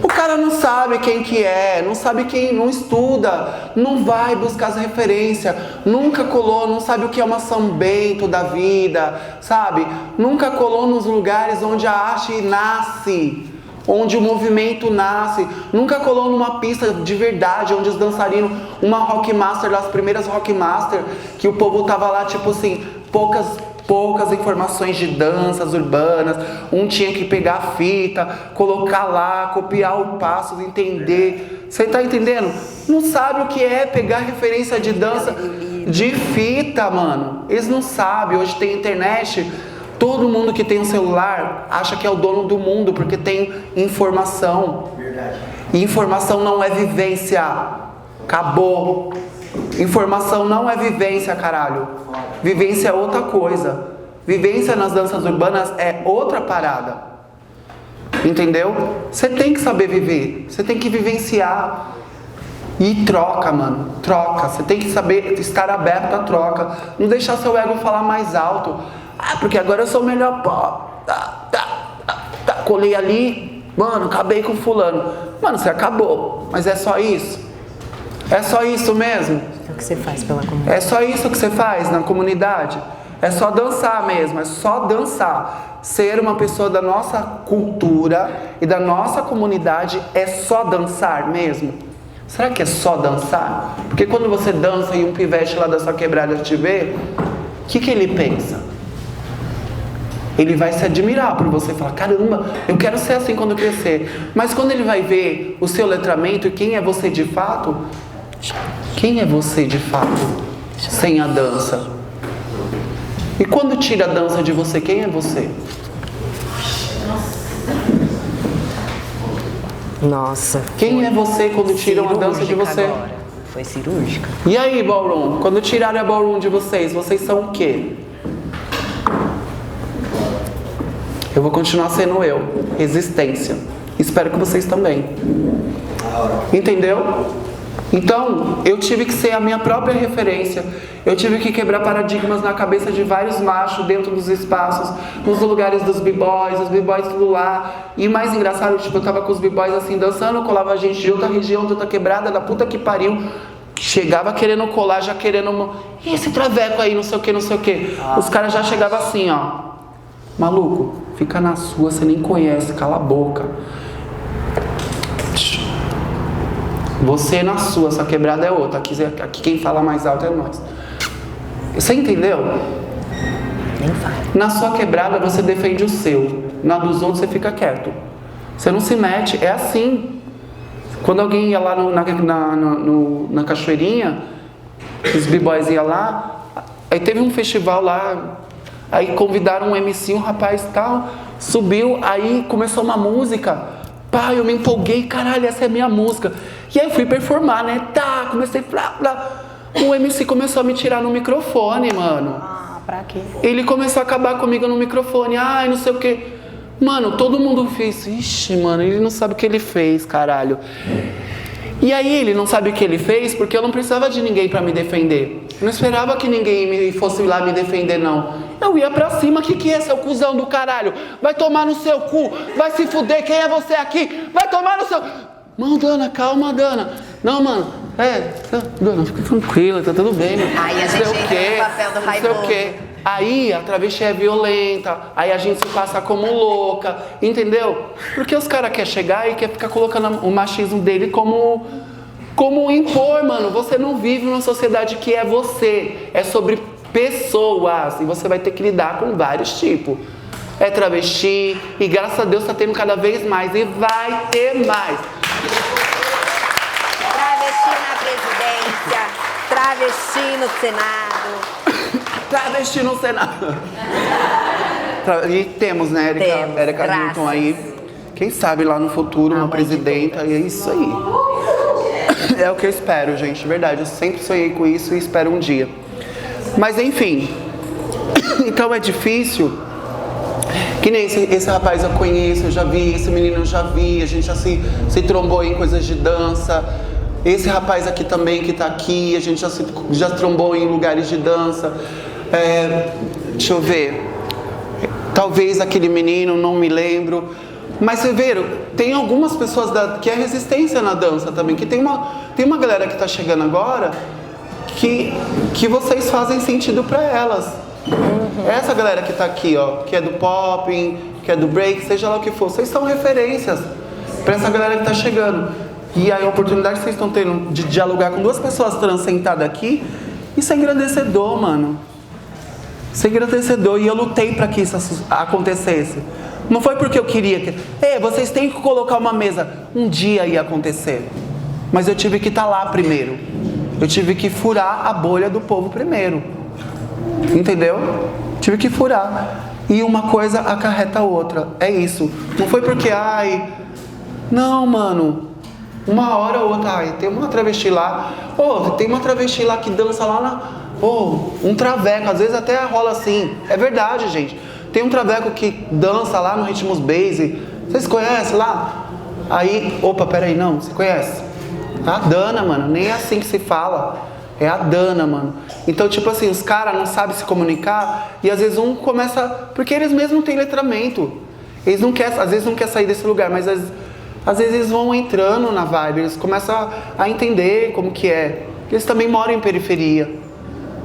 O cara não sabe quem que é, não sabe quem, não estuda, não vai buscar as referências, nunca colou, não sabe o que é uma São Bento da vida, sabe? Nunca colou nos lugares onde a arte nasce, onde o movimento nasce, nunca colou numa pista de verdade, onde os dançarinos, uma Rock Master, das primeiras Rock Master, que o povo tava lá, tipo assim, poucas informações de danças urbanas, um tinha que pegar a fita, colocar lá, copiar o passo, entender. Você tá entendendo? Não sabe o que é pegar referência de dança de fita, mano. Eles não sabem. Hoje tem internet, todo mundo que tem um celular acha que é o dono do mundo, porque tem informação. Verdade. E informação não é vivência. Acabou. Informação não é vivência, caralho. Vivência é outra coisa. Vivência nas danças urbanas é outra parada. Entendeu? Você tem que saber viver. Você tem que vivenciar. E troca, mano. Troca. Você tem que saber estar aberto à troca. Não deixar seu ego falar mais alto. Porque agora eu sou o melhor pó. Colei ali. Mano, acabei com fulano. Mano, você acabou. Mas é só isso? É só isso mesmo? É o que você faz pela comunidade. É só isso que você faz na comunidade? É só dançar mesmo, é só dançar. Ser uma pessoa da nossa cultura e da nossa comunidade é só dançar mesmo? Será que é só dançar? Porque quando você dança e um pivete lá da sua quebrada te vê, o que ele pensa? Ele vai se admirar por você, falar: caramba, eu quero ser assim quando crescer. Mas quando ele vai ver o seu letramento e quem é você de fato, quem é você de fato sem a dança? E quando tira a dança de você, quem é você? Nossa. Quem é você quando tiram a dança de você? Agora. Foi cirúrgica. E aí, ballroom? Quando tiraram a ballroom de vocês são o quê? Eu vou continuar sendo eu. Resistência. Espero que vocês também. Entendeu? Então, eu tive que ser a minha própria referência. Eu tive que quebrar paradigmas na cabeça de vários machos dentro dos espaços, nos lugares dos b-boys, os b-boys tudo lá. E mais engraçado, tipo, eu tava com os b-boys assim, dançando, colava gente de outra região, de outra quebrada, da puta que pariu. Chegava querendo colar, já querendo... E esse traveco aí, não sei o que, não sei o que. Os caras já chegavam assim, ó. Maluco, fica na sua, você nem conhece, cala a boca. Você na sua, essa quebrada é outra. Aqui quem fala mais alto é nós. Você entendeu? Nem vai. Na sua quebrada você defende o seu. Na dos outros você fica quieto. Você não se mete. É assim. Quando alguém ia lá na cachoeirinha, os b-boys iam lá, aí teve um festival lá, aí convidaram um MC, um rapaz tal, subiu, aí começou uma música. Pá, eu me empolguei, caralho, essa é a minha música. E aí eu fui performar, né? Tá, comecei O MC começou a me tirar no microfone, mano. Pra quê? Ele começou a acabar comigo no microfone. Ai, não sei o quê. Mano, todo mundo fez. Ixi, mano, ele não sabe o que ele fez, caralho. E aí ele não sabe o que ele fez porque eu não precisava de ninguém pra me defender. Eu não esperava que ninguém fosse lá me defender, não. Eu ia pra cima, que é, seu cuzão do caralho? Vai tomar no seu cu, vai se fuder, quem é você aqui? Vai tomar no seu... Não, Dana, calma, Dana. Não, mano, Dona, fica tranquila, tá tudo bem. Aí a gente entra no papel do raivoso. Não sei o quê. Aí a travesti é violenta, aí a gente se passa como louca, entendeu? Porque os caras querem chegar e quer ficar colocando o machismo dele como impor, mano. Você não vive numa sociedade que é você, é sobre pessoas, e você vai ter que lidar com vários tipos. É travesti, e graças a Deus tá tendo cada vez mais, e vai ter mais. Travesti na presidência, travesti no Senado. Travesti no Senado. E temos, né, Érica Hilton aí. Quem sabe lá no futuro, uma presidenta, e é isso aí. É o que eu espero, gente, verdade. Eu sempre sonhei com isso e espero um dia. Mas enfim. Então é difícil. Que nem esse rapaz eu conheço, eu já vi, esse menino eu já vi, a gente já se trombou em coisas de dança. Esse rapaz aqui também que tá aqui, a gente já trombou em lugares de dança. Deixa eu ver. Talvez aquele menino, não me lembro. Mas você vê, tem algumas pessoas que é resistência na dança também. Que tem uma galera que tá chegando agora que vocês fazem sentido pra elas. Essa galera que tá aqui, ó, que é do popping, que é do break, seja lá o que for, vocês são referências pra essa galera que tá chegando. E a oportunidade que vocês estão tendo de dialogar com duas pessoas trans sentadas aqui, isso é engrandecedor, mano. Isso é engrandecedor. E eu lutei pra que isso acontecesse. Não foi porque eu queria que... vocês têm que colocar uma mesa. Um dia ia acontecer. Mas eu tive que estar lá primeiro. Eu tive que furar a bolha do povo primeiro. Entendeu? Tive que furar. E uma coisa acarreta a outra. É isso. Não foi porque, não, mano. Uma hora ou outra, tem uma travesti lá. Tem uma travesti lá que dança lá na... um traveco. Às vezes até rola assim. É verdade, gente. Tem um traveco que dança lá no Ritmos Base. Vocês conhecem lá? Aí, peraí, não. Você conhece? A Dana, mano. Nem é assim que se fala. É a Dana, mano. Então, tipo assim, os caras não sabem se comunicar e às vezes um começa... Porque eles mesmos têm letramento. Eles não querem, às vezes não querem sair desse lugar, mas às vezes eles vão entrando na vibe. Eles começam a entender como que é. Eles também moram em periferia.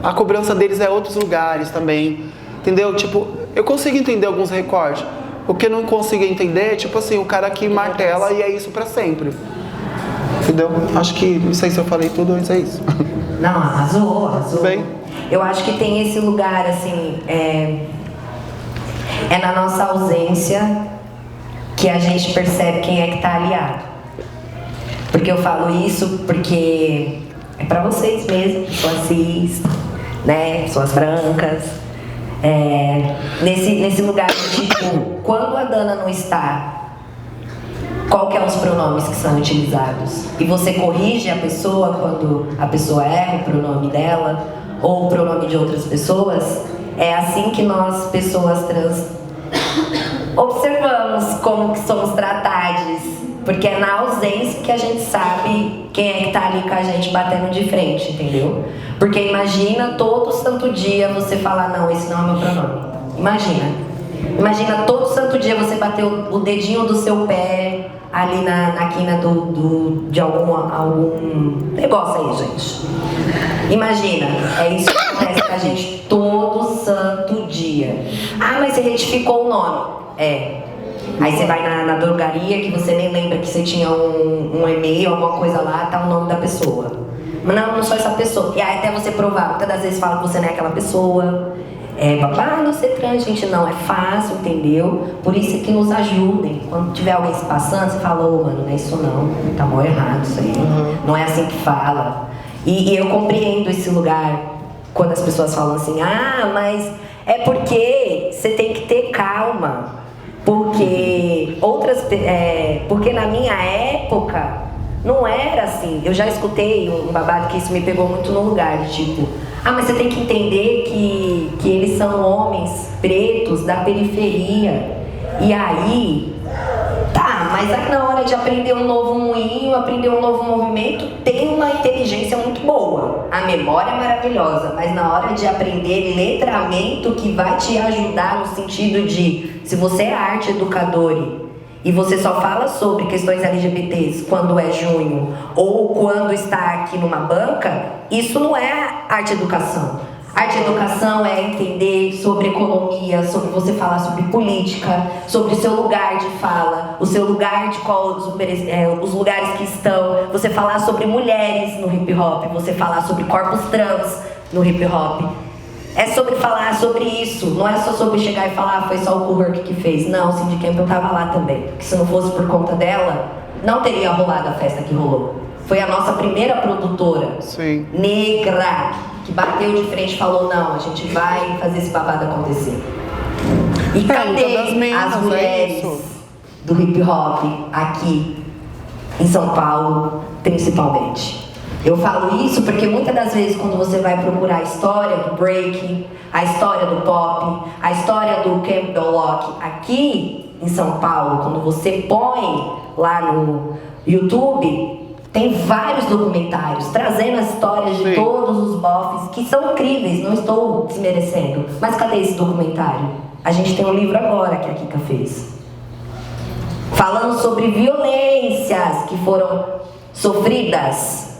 A cobrança deles é outros lugares também. Entendeu? Tipo, eu consigo entender alguns recortes. O que eu não consigo entender é, tipo assim, o cara que martela e é isso pra sempre. Entendeu? Acho que, não sei se eu falei tudo, mas é isso. Não, arrasou. Bem. Eu acho que tem esse lugar, assim, é na nossa ausência que a gente percebe quem é que tá aliado. Porque eu falo isso porque é pra vocês mesmo, pessoas cis, né, pessoas brancas. Nesse lugar de, tipo, quando a Dana não está, qual que é os pronomes que são utilizados? E você corrige a pessoa quando a pessoa erra o pronome dela ou o pronome de outras pessoas? É assim que nós, pessoas trans, observamos como que somos tratadas. Porque é na ausência que a gente sabe quem é que tá ali com a gente batendo de frente, entendeu? Porque imagina todo santo dia você falar, não, esse não é meu pronome. Imagina todo santo dia você bater o dedinho do seu pé ali na quina de algum negócio aí, gente. Imagina, é isso que acontece com a gente todo santo dia. Mas você retificou o nome. Aí você vai na drogaria que você nem lembra que você tinha um e-mail, alguma coisa lá, tá o nome da pessoa. Mas não sou essa pessoa. E aí até você provar, muitas das vezes fala que você não é aquela pessoa. Não ser trans, gente, não, é fácil, entendeu? Por isso é que nos ajudem. Quando tiver alguém se passando, você fala, mano, não é isso não, tá mal errado isso aí. Não é assim que fala. E eu compreendo esse lugar quando as pessoas falam assim, mas é porque você tem que ter calma. Porque porque na minha época não era assim. Eu já escutei um babado que isso me pegou muito no lugar, de tipo, mas você tem que entender que eles são homens pretos da periferia. E aí, mas aí na hora de aprender um novo moinho, aprender um novo movimento, tem uma inteligência muito boa. A memória é maravilhosa, mas na hora de aprender letramento que vai te ajudar no sentido de, se você é arte educador e você só fala sobre questões LGBTs quando é junho ou quando está aqui numa banca, isso não é arte-educação. Arte-educação é entender sobre economia, sobre você falar sobre política, sobre o seu lugar de fala, o seu lugar de qual os lugares que estão, você falar sobre mulheres no hip-hop, você falar sobre corpos trans no hip-hop. É sobre falar sobre isso, não é só sobre chegar e falar, foi só o Cowork que fez. Não, o Cindy Campbell estava lá também, porque se não fosse por conta dela, não teria rolado a festa que rolou. Foi a nossa primeira produtora negra que bateu de frente e falou, não, a gente vai fazer esse babado acontecer. E cadê as mulheres do hip hop aqui em São Paulo, principalmente? Eu falo isso porque muitas das vezes quando você vai procurar a história do break, a história do pop, a história do Campbell Lock aqui em São Paulo, quando você põe lá no YouTube, tem vários documentários trazendo as histórias de todos os bofs que são incríveis, não estou desmerecendo. Mas cadê esse documentário? A gente tem um livro agora que a Kika fez, falando sobre violências que foram sofridas.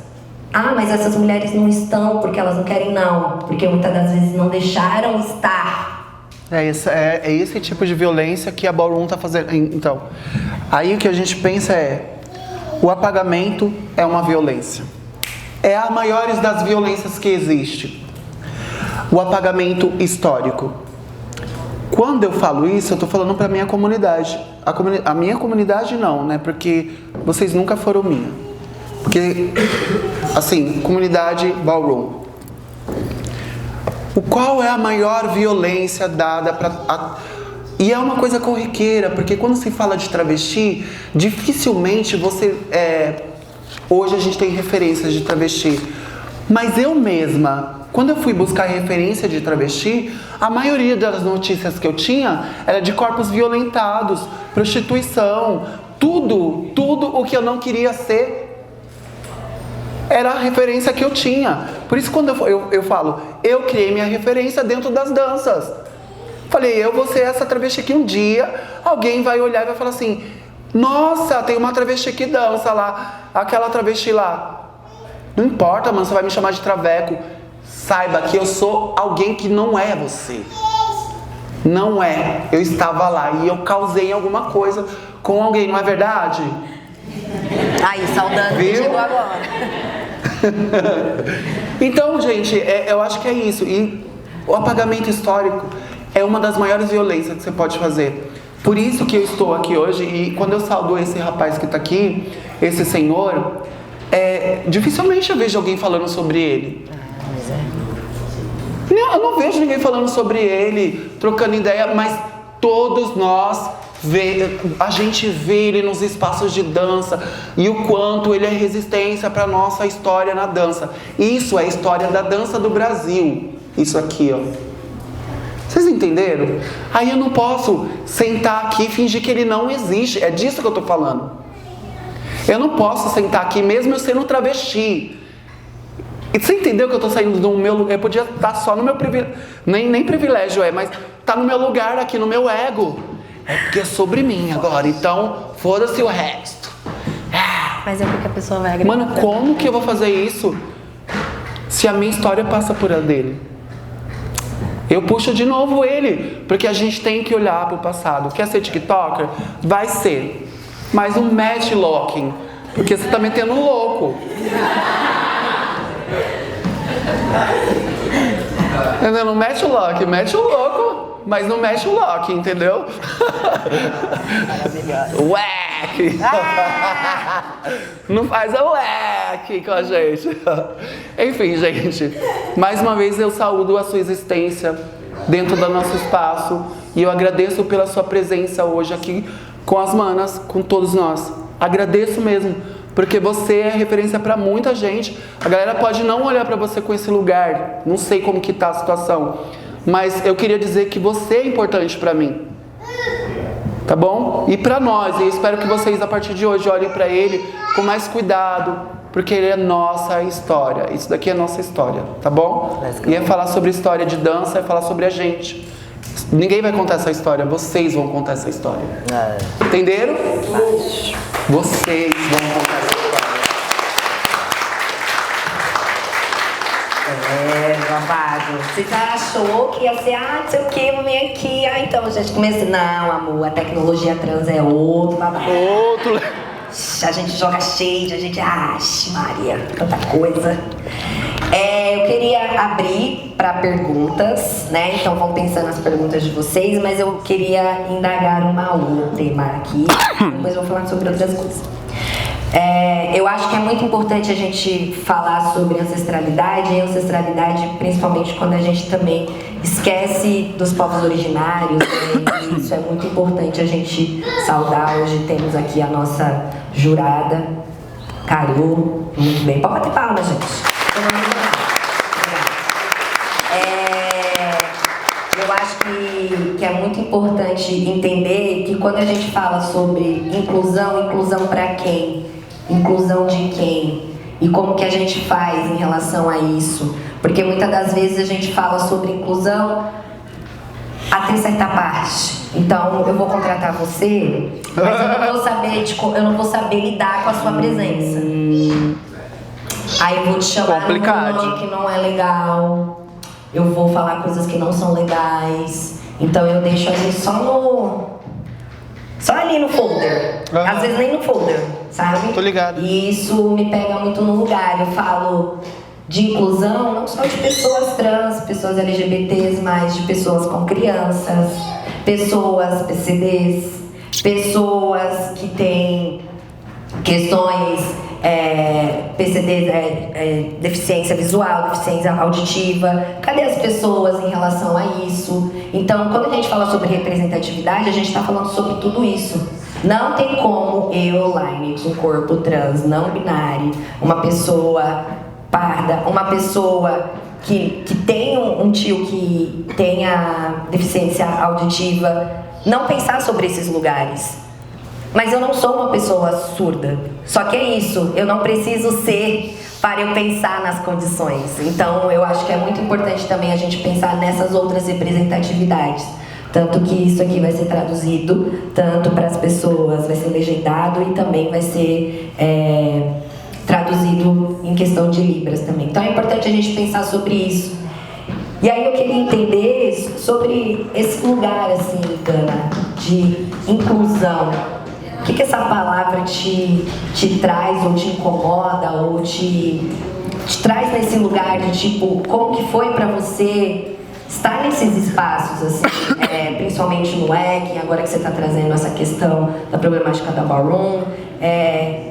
Ah, mas essas mulheres não estão porque elas não querem, não. Porque muitas das vezes não deixaram estar. É esse tipo de violência que a Ballroom tá fazendo. Então, aí o que a gente pensa é: o apagamento é uma violência. É a maior das violências que existe. O apagamento histórico. Quando eu falo isso, eu tô falando pra minha comunidade. A minha comunidade não, né? Porque vocês nunca foram minha. Porque, assim, comunidade Ballroom. Qual é a maior violência dada para... E é uma coisa corriqueira, porque quando se fala de travesti, dificilmente você... Hoje a gente tem referências de travesti. Mas eu mesma, quando eu fui buscar referência de travesti, a maioria das notícias que eu tinha era de corpos violentados, prostituição, tudo o que eu não queria ser... era a referência que eu tinha. Por isso quando eu falo, eu criei minha referência dentro das danças. Falei, eu vou ser essa travesti que um dia alguém vai olhar e vai falar assim: nossa, tem uma travesti que dança lá, aquela travesti lá. Não importa, mano, você vai me chamar de traveco. Saiba que eu sou alguém que não é você. Não é. Eu estava lá e eu causei alguma coisa com alguém, não é verdade? Aí, saudando que chegou agora. Então, gente, eu acho que é isso. E o apagamento histórico é uma das maiores violências que você pode fazer. Por isso que eu estou aqui hoje. E quando eu saúdo esse rapaz que está aqui, esse senhor, dificilmente eu vejo alguém falando sobre ele. Eu não vejo ninguém falando sobre ele, trocando ideia, mas todos nós a gente vê ele nos espaços de dança e o quanto ele é resistência para a nossa história na dança. Isso é a história da dança do Brasil. Isso aqui, ó. Vocês entenderam? Aí eu não posso sentar aqui e fingir que ele não existe. É disso que eu tô falando. Eu não posso sentar aqui mesmo eu sendo travesti. E você entendeu que eu tô saindo do meu lugar? Eu podia estar só no meu privilégio. Nem privilégio mas tá no meu lugar aqui, no meu ego. É porque é sobre mim agora, então foda-se o resto. Mas é porque a pessoa vai agregar. Mano, como que eu vou fazer isso se a minha história passa por a dele? Eu puxo de novo ele, porque a gente tem que olhar pro passado. Quer ser TikToker? Vai ser. Mas um match locking, porque você tá metendo um louco. Entendeu? Não mete o lock, mete o louco, mas não mexe o lock, entendeu? Wack! Não faz a wack com a gente. Enfim, gente, mais uma vez eu saúdo a sua existência dentro do nosso espaço e eu agradeço pela sua presença hoje aqui com as manas, com todos nós. Agradeço mesmo, porque você é referência para muita gente. A galera pode não olhar para você com esse lugar, não sei como que tá a situação, mas eu queria dizer que você é importante para mim, tá bom? E para nós, e eu espero que vocês a partir de hoje olhem para ele com mais cuidado, porque ele é nossa história. Isso daqui é nossa história, tá bom? E é falar sobre história de dança, é falar sobre a gente. Ninguém vai contar essa história, vocês vão contar essa história. Entenderam? Vocês vão contar essa história. Babado. Você já achou que ia ser, não sei o que, vou vir aqui. Então, gente, comecei. Não, amor, a tecnologia trans é outro babado. A gente joga shade, a gente. Maria, tanta coisa. Eu queria abrir para perguntas, né? Então vão pensando nas perguntas de vocês, mas eu queria indagar um tema aqui. Depois eu vou falar sobre outras coisas. Eu acho que é muito importante a gente falar sobre ancestralidade, e ancestralidade principalmente quando a gente também esquece dos povos originários, né? E isso é muito importante a gente saudar. Hoje temos aqui a nossa jurada, Caru, muito bem. Pode bater palmas, gente. Eu acho que é muito importante entender que quando a gente fala sobre inclusão para quem? Inclusão de quem? E como que a gente faz em relação a isso? Porque muitas das vezes a gente fala sobre inclusão até certa parte. Então, eu vou contratar você, mas eu não vou saber lidar com a sua presença. Aí eu vou te chamar num nome que não é legal. Eu vou falar coisas que não são legais. Então eu deixo a gente só ali no folder. Às vezes nem no folder, sabe? Tô ligado. E isso me pega muito no lugar. Eu falo de inclusão não só de pessoas trans, pessoas LGBTs, mas de pessoas com crianças, pessoas PCDs, pessoas que têm questões PCD, deficiência visual, deficiência auditiva. Cadê as pessoas em relação a isso? Então, quando a gente fala sobre representatividade, a gente está falando sobre tudo isso. Não tem como eu, Lainix, um corpo trans, não binário, uma pessoa parda, uma pessoa que tem um tio que tenha deficiência auditiva, não pensar sobre esses lugares. Mas eu não sou uma pessoa surda. Só que é isso, eu não preciso ser para eu pensar nas condições. Então eu acho que é muito importante também a gente pensar nessas outras representatividades. Tanto que isso aqui vai ser traduzido, tanto para as pessoas, vai ser legendado e também vai ser traduzido em questão de libras também. Então é importante a gente pensar sobre isso. E aí eu queria entender sobre esse lugar, assim, Dana, de inclusão. O que essa palavra te traz, ou te incomoda, ou te traz nesse lugar de tipo, como que foi pra você estar nesses espaços, assim, principalmente no EC, agora que você está trazendo essa questão da problemática da ballroom,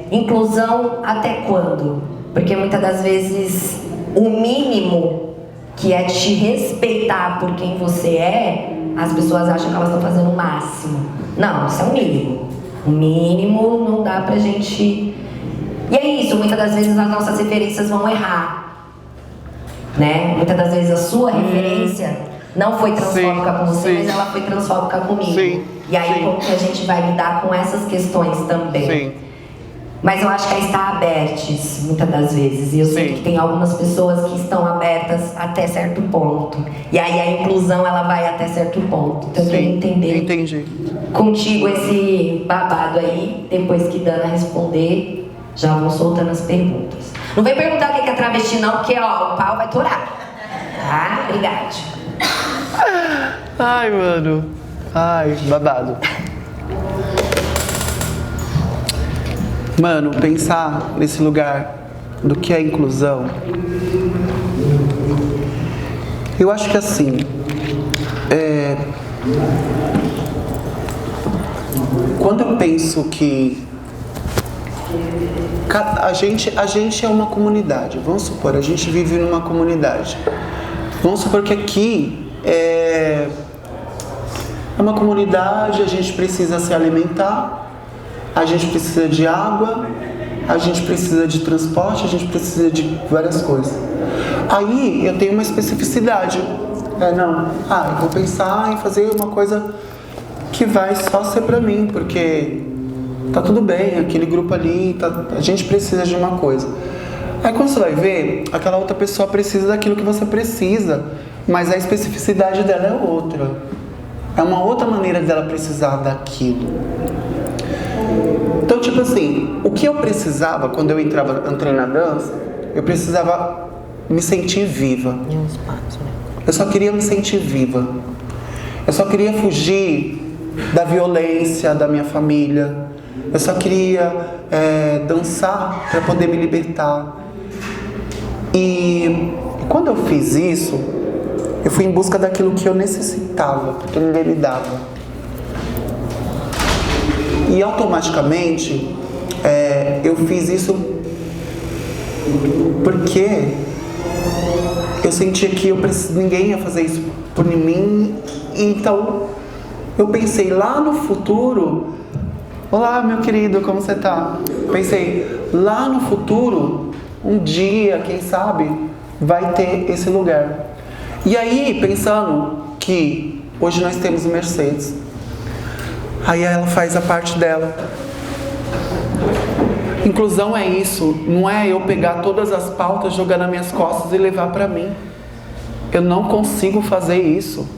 inclusão até quando? Porque muitas das vezes o mínimo que é te respeitar por quem você é, as pessoas acham que elas estão fazendo o máximo. Não, isso é o mínimo. O mínimo não dá pra gente... E é isso, muitas das vezes as nossas referências vão errar, né? Muitas das vezes a sua referência não foi transfóbica com você, mas ela foi transfóbica comigo. E aí como que a gente vai lidar com essas questões também? Mas eu acho que está abertas muitas das vezes. E eu sei que tem algumas pessoas que estão abertas até certo ponto. E aí a inclusão ela vai até certo ponto. Então eu queria entender contigo esse babado aí. Depois que Dana responder, já vão soltando as perguntas. Não vem perguntar o que é travesti não, porque ó, o pau vai torar. Tá? Obrigada. Ai, mano. Ai, babado. Mano, pensar nesse lugar do que é inclusão, eu acho que assim, quando eu penso que a gente é uma comunidade, vamos supor, a gente vive numa comunidade, vamos supor que aqui é uma comunidade, a gente precisa se alimentar, a gente precisa de água, a gente precisa de transporte, a gente precisa de várias coisas. Aí eu tenho uma especificidade. Eu vou pensar em fazer uma coisa que vai só ser pra mim, porque tá tudo bem, aquele grupo ali, a gente precisa de uma coisa. Aí quando você vai ver, aquela outra pessoa precisa daquilo que você precisa, mas a especificidade dela é outra. É uma outra maneira dela precisar daquilo. Então, tipo assim, o que eu precisava quando eu entrei na dança, eu precisava me sentir viva. Eu só queria me sentir viva. Eu só queria fugir da violência da minha família. Eu só queria dançar para poder me libertar. E quando eu fiz isso, eu fui em busca daquilo que eu necessitava, porque ninguém me dava. E automaticamente eu fiz isso porque eu sentia que ninguém ia fazer isso por mim. Então eu pensei lá no futuro, olá meu querido, como você tá? Pensei, lá no futuro, um dia, quem sabe, vai ter esse lugar. E aí, pensando que hoje nós temos o Mercedes, aí ela faz a parte dela. Inclusão é isso, não é eu pegar todas as pautas, jogar nas minhas costas e levar para mim. Eu não consigo fazer isso.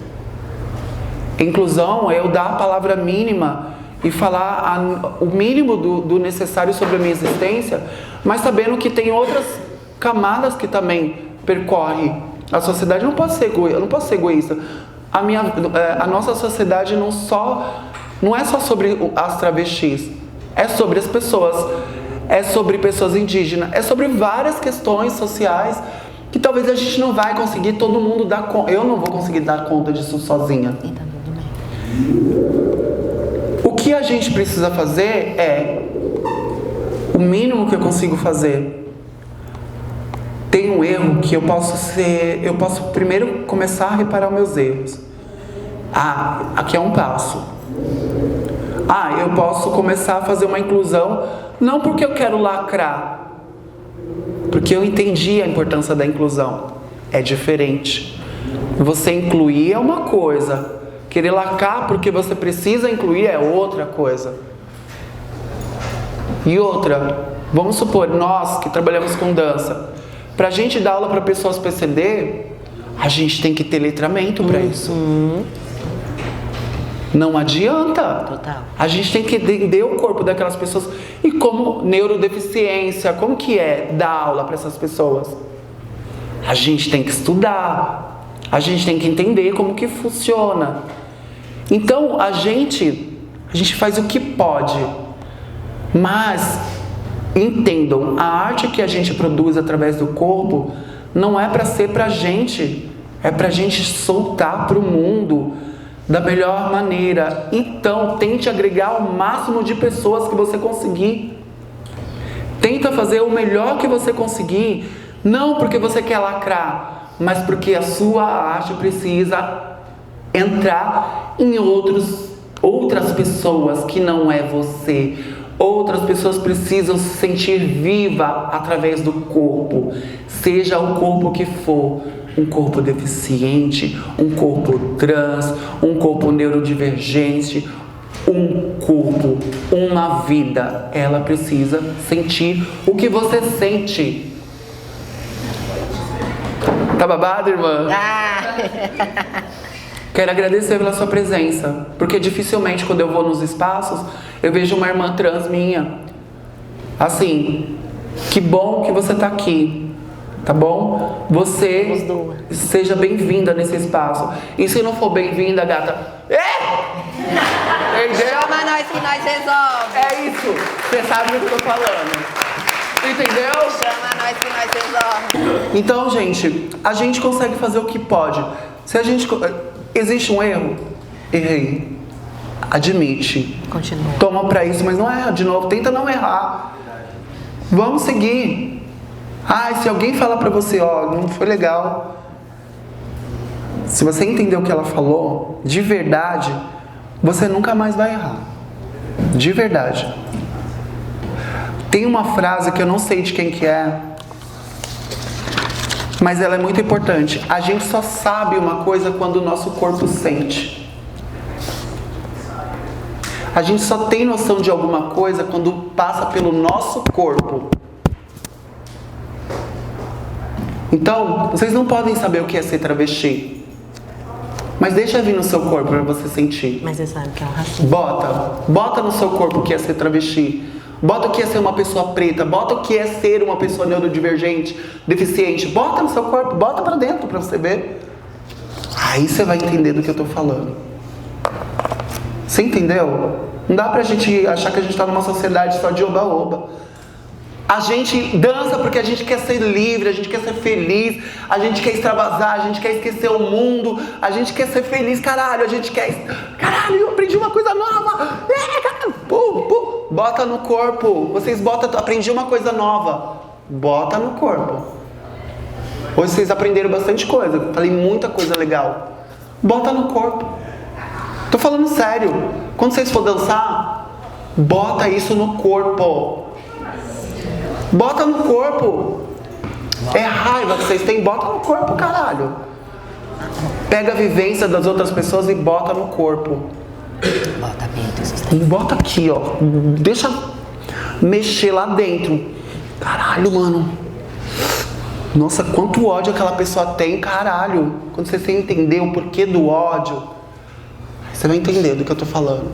Inclusão é eu dar a palavra mínima e falar o mínimo do necessário sobre a minha existência, mas sabendo que tem outras camadas que também percorrem a sociedade. Eu não posso ser egoísta. A nossa sociedade não é só sobre as travestis, é sobre as pessoas, é sobre pessoas indígenas, é sobre várias questões sociais que talvez a gente não vai conseguir, todo mundo dar conta. Eu não vou conseguir dar conta disso sozinha. E tá tudo bem. O que a gente precisa fazer é o mínimo que eu consigo fazer. Tem um erro que eu posso primeiro começar a reparar os meus erros. Aqui é um passo. Eu posso começar a fazer uma inclusão, não porque eu quero lacrar, porque eu entendi a importância da inclusão. É diferente. Você incluir é uma coisa, querer lacrar porque você precisa incluir é outra coisa. E outra, vamos supor, nós que trabalhamos com dança, pra gente dar aula para pessoas PCD, a gente tem que ter letramento para isso. Não adianta. Total. A gente tem que entender o corpo daquelas pessoas. E como neurodeficiência, como que é dar aula para essas pessoas? A gente tem que estudar. A gente tem que entender como que funciona. Então, a gente faz o que pode. Mas, entendam, a arte que a gente produz através do corpo não é para ser pra gente. É pra gente soltar pro mundo da melhor maneira. Então, tente agregar o máximo de pessoas que você conseguir. Tenta fazer o melhor que você conseguir, não porque você quer lacrar, mas porque a sua arte precisa entrar em outras pessoas que não é você. Outras pessoas precisam se sentir viva através do corpo, seja o corpo que for. Um corpo deficiente, um corpo trans, um corpo neurodivergente, um corpo, uma vida. Ela precisa sentir o que você sente. Tá babado, irmã? Quero agradecer pela sua presença, porque dificilmente quando eu vou nos espaços, eu vejo uma irmã trans minha. Assim, que bom que você tá aqui. Tá bom? Você seja bem-vinda nesse espaço. E se não for bem-vinda, gata... Chama nós que nós resolve. É isso. Você sabe o que eu tô falando. Entendeu? Chama nós que nós resolve. Então, gente, a gente consegue fazer o que pode. Se a gente... Existe um erro? Errei. Admite. Continua. Toma pra isso, mas não erra de novo. Tenta não errar. Vamos seguir. Se alguém falar pra você, não foi legal. Se você entender o que ela falou, de verdade, você nunca mais vai errar. De verdade. Tem uma frase que eu não sei de quem que é, mas ela é muito importante. A gente só sabe uma coisa quando o nosso corpo sente. A gente só tem noção de alguma coisa quando passa pelo nosso corpo. Então, vocês não podem saber o que é ser travesti. Mas deixa vir no seu corpo pra você sentir. Mas você sabe que é um racismo. Bota no seu corpo o que é ser travesti. Bota o que é ser uma pessoa preta. Bota o que é ser uma pessoa neurodivergente, deficiente. Bota no seu corpo, bota pra dentro pra você ver. Aí você vai entender do que eu tô falando. Você entendeu? Não dá pra gente achar que a gente tá numa sociedade só de oba-oba. A gente dança porque a gente quer ser livre, a gente quer ser feliz, a gente quer extravasar, a gente quer esquecer o mundo, a gente quer ser feliz, caralho, a gente quer... Caralho, eu aprendi uma coisa nova! Bota no corpo, vocês botam... Aprendi uma coisa nova, bota no corpo. Hoje vocês aprenderam bastante coisa, falei muita coisa legal. Bota no corpo. Tô falando sério, quando vocês for dançar, bota isso no corpo. Bota no corpo. É raiva que vocês têm, bota no corpo, caralho. Pega a vivência das outras pessoas e bota no corpo. Bota bem, bota aqui, ó. Deixa mexer lá dentro. Caralho, mano. Nossa, quanto ódio aquela pessoa tem, caralho. Quando você entender o porquê do ódio, você vai entender do que eu tô falando.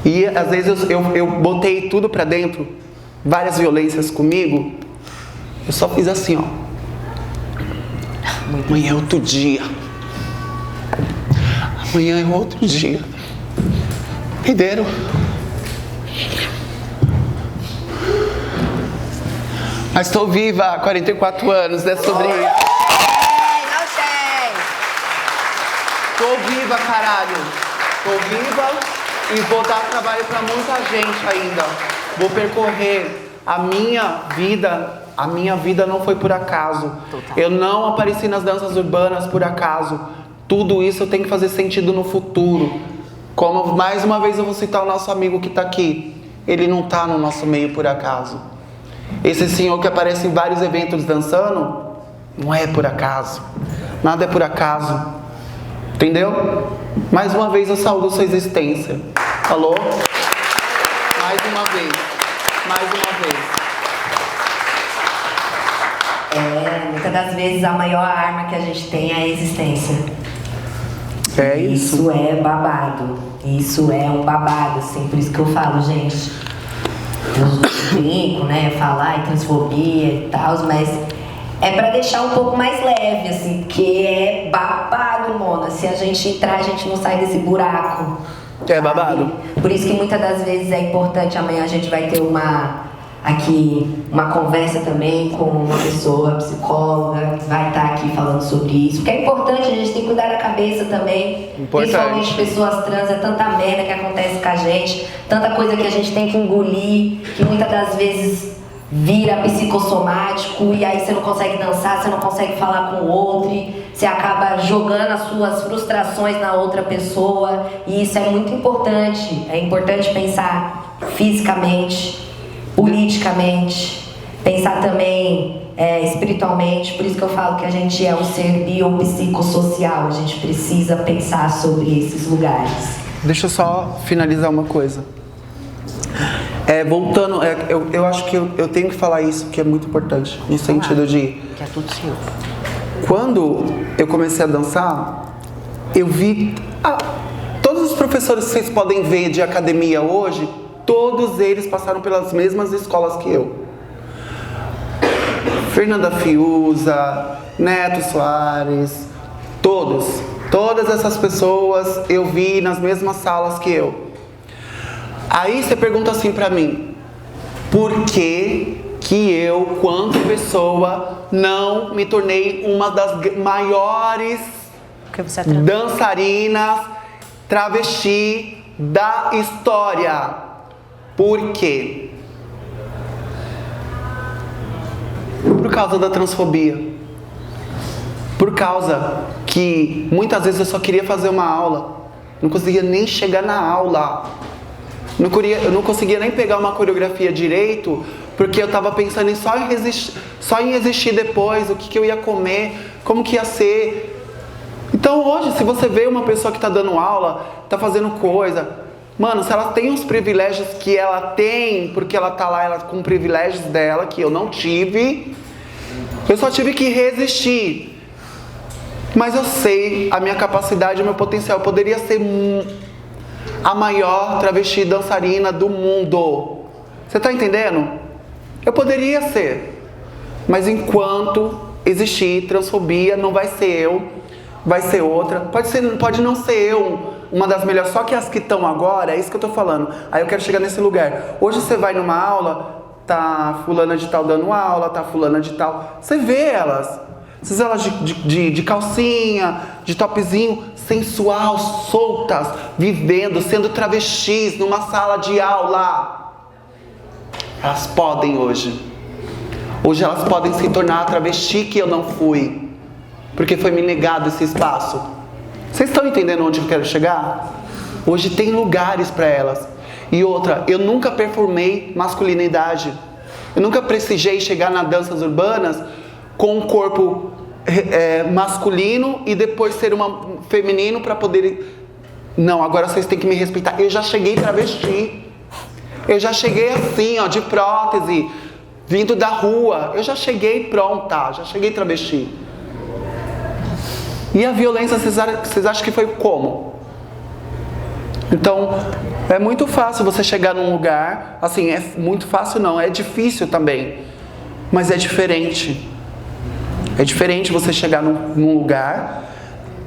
E às vezes eu botei tudo pra dentro, várias violências comigo. Eu só fiz assim, ó. Amanhã é outro dia. Amanhã é outro dia. Entenderam? Mas estou viva há 44 anos, né, sobre isso. Não sei. Tô viva, caralho. Tô viva e vou dar trabalho pra muita gente ainda. Vou percorrer a minha vida. A minha vida não foi por acaso. Total. Eu não apareci nas danças urbanas por acaso. Tudo isso tem que fazer sentido no futuro. Como mais uma vez eu vou citar o nosso amigo que tá aqui. Ele não tá no nosso meio por acaso. Esse senhor que aparece em vários eventos dançando, não é por acaso. Nada é por acaso. Entendeu? Mais uma vez eu saúdo sua existência. Falou? Mais uma vez. Mais uma vez. Muitas das vezes a maior arma que a gente tem é a existência. É isso. Isso é babado. Isso é um babado, assim. Por isso que eu falo, gente. Eu brinco, né? Falar em transfobia e tal, mas é pra deixar um pouco mais leve, assim, porque é babado, Mona. Se a gente entrar, a gente não sai desse buraco. É babado. Por isso que muitas das vezes é importante. Amanhã a gente vai ter uma conversa também com uma pessoa, psicóloga, que vai estar aqui falando sobre isso. Porque é importante, a gente tem que cuidar da cabeça também. Importante. Principalmente pessoas trans, é tanta merda que acontece com a gente, tanta coisa que a gente tem que engolir, que muitas das vezes vira psicossomático e aí você não consegue dançar, você não consegue falar com o outro, você acaba jogando as suas frustrações na outra pessoa, e isso é muito importante. É importante pensar fisicamente, politicamente, pensar também espiritualmente. Por isso que eu falo que a gente é um ser biopsicossocial. A gente precisa pensar sobre esses lugares. Deixa eu só finalizar uma coisa. Voltando, eu acho que eu tenho que falar isso, que é muito importante, no sentido de... Que é tudo seu. Quando eu comecei a dançar, eu vi... todos os professores que vocês podem ver de academia hoje, todos eles passaram pelas mesmas escolas que eu. Fernanda Fiuza, Neto Soares, todas essas pessoas eu vi nas mesmas salas que eu. Aí você pergunta assim pra mim, por que eu, quanto pessoa, não me tornei uma das maiores dançarinas travesti da história? Por quê? Por causa da transfobia. Por causa que muitas vezes eu só queria fazer uma aula, não conseguia nem chegar na aula. Eu não conseguia nem pegar uma coreografia direito, porque eu estava pensando só em existir depois, o que eu ia comer, como que ia ser. Então hoje, se você vê uma pessoa que está dando aula, está fazendo coisa, mano, se ela tem os privilégios que ela tem, porque ela tá lá ela, com privilégios dela, que eu não tive, eu só tive que resistir. Mas eu sei a minha capacidade, o meu potencial. Eu poderia ser a maior travesti dançarina do mundo. Você tá entendendo? Eu poderia ser. Mas enquanto existir transfobia, não vai ser eu, vai ser outra. Pode não ser eu uma das melhores, só que as que estão agora, é isso que eu tô falando. Aí eu quero chegar nesse lugar. Hoje você vai numa aula, tá fulana de tal dando aula, tá fulana de tal. Você vê elas. Você vê elas de calcinha, de topzinho, sensual, soltas, vivendo, sendo travestis numa sala de aula. Elas podem hoje. Hoje elas podem se tornar a travesti que eu não fui. Porque foi me negado esse espaço. Vocês estão entendendo onde eu quero chegar? Hoje tem lugares para elas. E outra, eu nunca performei masculinidade. Eu nunca prestigiei chegar nas danças urbanas com um corpo masculino e depois ser uma feminino para poder... Não, agora vocês têm que me respeitar. Eu já cheguei travesti. Eu já cheguei assim, ó, de prótese, vindo da rua. Eu já cheguei pronta, já cheguei travesti. E a violência, vocês acham que foi como? Então, é muito fácil você chegar num lugar, assim, é muito fácil não, é difícil também, mas é diferente. É diferente você chegar num lugar,